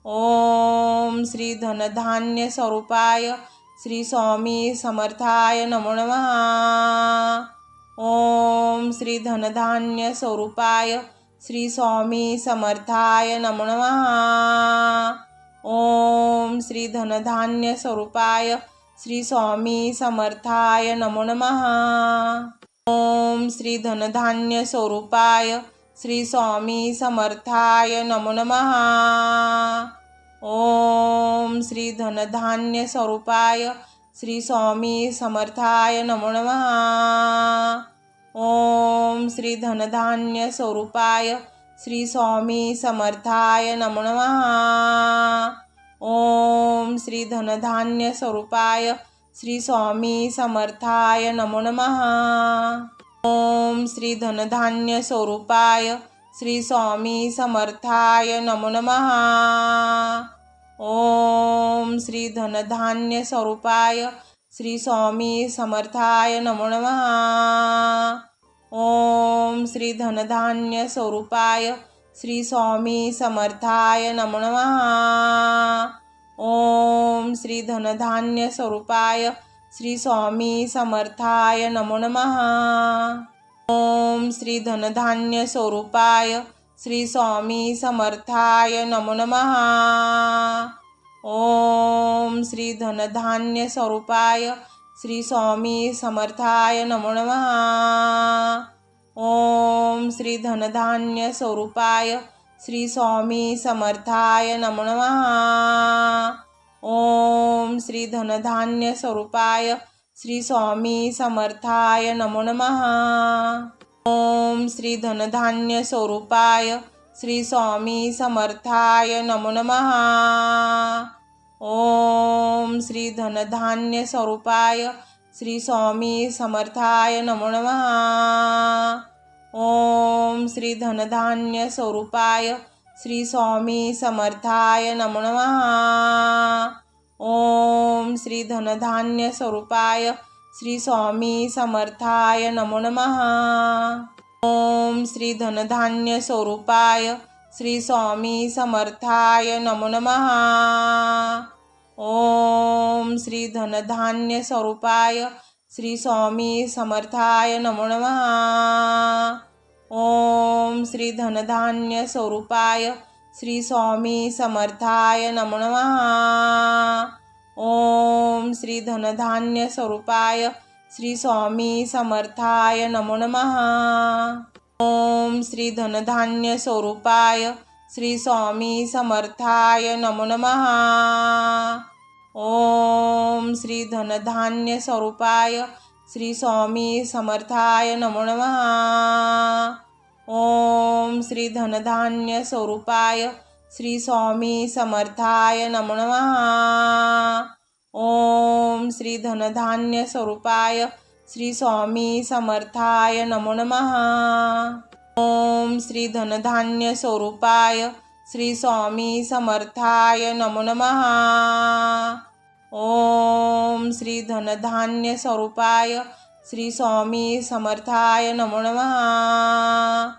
ओम श्री धनधान्य स्वरूपाय श्री स्वामी समर्थाय नमो नमः। ओम श्री धनधान्य स्वरूपाय श्री स्वामी समर्थाय नमो नमः। ओम श्री धनधान्य स्वरूपाय श्री स्वामी समर्थाय नमो नमः। ओम श्री धनधान्य स्वरूपाय श्री स्वामी समर्थाय नमो नमः। ओम श्री धनधान्य स्वरूपाय श्री स्वामी समर्थाय नमो नमः। ओम श्री धनधान्य स्वरूपाय श्री स्वामी समर्थाय नमो नमः। ओम श्री धनधान्य स्वरूपाय श्री स्वामी समर्थाय नमो नमः। ओम श्री धनधान्य स्वरूपाय श्री स्वामी समर्थाय नमो नमः। ओम श्री धनधान्य स्वरूपाय श्री स्वामी समर्थाय नमो नमः। ओम श्री धनधान्य स्वरूपाय श्री स्वामी समर्थाय नमो नमः। ओम श्री धनधान्य स्वरूपाय श्री स्वामी समर्थाय नमो नमः। ओम श्री धनधान्य स्वरूपाय श्री स्वामी समर्थाय नमो नमः। ओम श्री धनधान्य स्वरूपाय श्री स्वामी समर्थाय नमो नमः। ओम श्री धनधान्य स्वरूपाय श्री स्वामी समर्थाय नमो नमः। ओम श्री धनधान्य स्वरूपाय श्री स्वामी समर्थाय नमो नमः। ओम श्री धनधान्य स्वरूपाय श्री स्वामी समर्थाय नमो नमः। ओम श्री धनधान्य स्वरूपाय श्री स्वामी समर्थाय नमो नमः। ओम श्री धनधान्य स्वरूपाय श्री स्वामी समर्थाय नमो नमः। ओम श्री धनधान्य स्वरूपाय श्री स्वामी समर्थाय नमो नमः। ओम श्री धनधान्य स्वरूपाय श्री स्वामी समर्थाय नमो नमः। ओम श्री धनधान्य स्वरूपाय श्री स्वामी समर्थाय नमो नमः। ओम श्री धनधान्य स्वरूपाय श्री स्वामी समर्थाय नमो नमः। ओम श्री धनधान्य स्वरूपाय श्री स्वामी समर्थाय नमो नमः। ओम श्री धनधान्य स्वरूपाय श्री स्वामी समर्थाय नमो नमः। ओम श्री धनधान्य स्वरूपाय श्री स्वामी समर्थाय नमो नमः। ओम श्री धनधान्य स्वरूपाय श्री स्वामी समर्थाय नमो नमः। ओम श्री धनधान्य स्वरूपाय श्री स्वामी समर्थाय नमो नमः। ओम श्री धनधान्य स्वरूपाय श्री स्वामी समर्थाय नमो नमः। ओम श्री धनधान्य स्वरूपाय श्री स्वामी समर्थाय नमो नमः।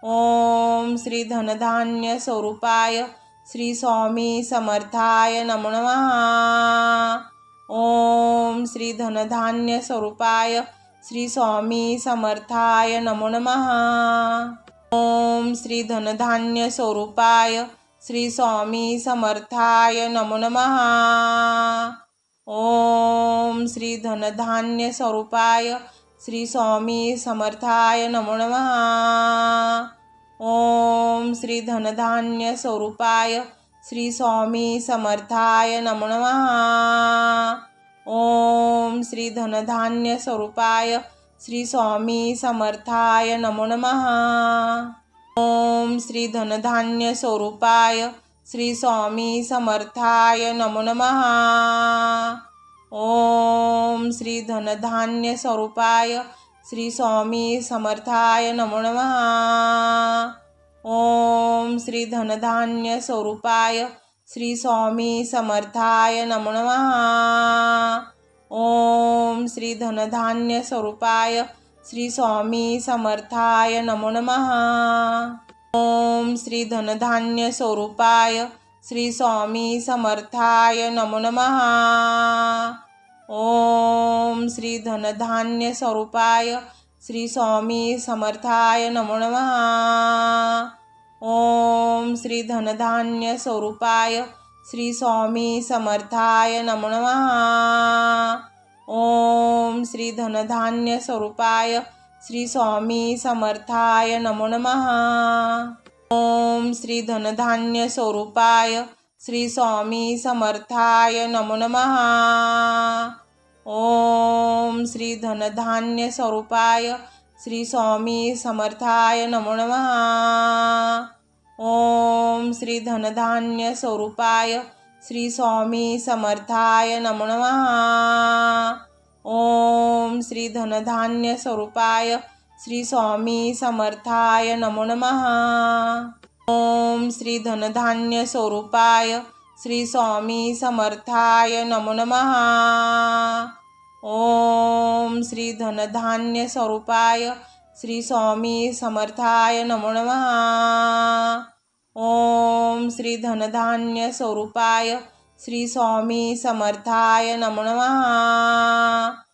ओम श्री धनधान्य स्वरूपाय श्री स्वामी समर्थाय नमो नमः। ओम श्री धनधान्य स्वरूपाय श्री स्वामी समर्थाय नमो नमः। ओम श्री धनधान्य स्वरूपाय श्री स्वामी समर्थाय नमो नमः। ओम श्री धनधान्य स्वरूपाय श्री स्वामी समर्थाय नमो नमः। ओम श्री धनधान्य स्वरूपाय श्री स्वामी समर्थाय नमो नमः। ओम श्री धनधान्य स्वरूपाय श्री स्वामी समर्थाय नमो नमः। ओम श्री धनधान्य स्वरूपाय श्री स्वामी समर्थाय नमो नमः। ओम श्री धनधान्य स्वरूपाय श्री स्वामी समर्थाय नमो नमः। ओम श्री धनधान्य स्वरूपाय श्री स्वामी समर्थाय नमो नमः। ओम श्री धनधान्य स्वरूपाय श्री स्वामी समर्थाय नमो नमः। ओम श्री धनधान्य स्वरूपाय श्री स्वामी समर्थाय नमो नमः। ओम श्री धनधान्य स्वरूपाय श्री स्वामी समर्थाय नमो नमः। ओम श्री धनधान्य स्वरूपाय श्री स्वामी समर्थाय नमो नमः। ओम श्री धनधान्य स्वरूपाय श्री स्वामी समर्थाय नमो नमः। ओम श्री धनधान्य स्वरूपाय श्री स्वामी समर्थाय नमो नमः। ओम श्री धनधान्य स्वरूपाय श्री स्वामी समर्थाय नमो नमः। ओम श्री धनधान्य स्वरूपाय श्री स्वामी समर्थाय नमो नमः। ओम श्री धनधान्य स्वरूपाय श्री स्वामी समर्थाय नमो नमः। ओम श्री धनधान्य स्वरूपाय श्री स्वामी समर्थाय नमो नमः। ओम श्री धनधान्य स्वरूपाय श्री स्वामी समर्थाय नमो नमः। ओम श्री धनधान्य स्वरूपाय श्री स्वामी समर्थाय नमो नमः।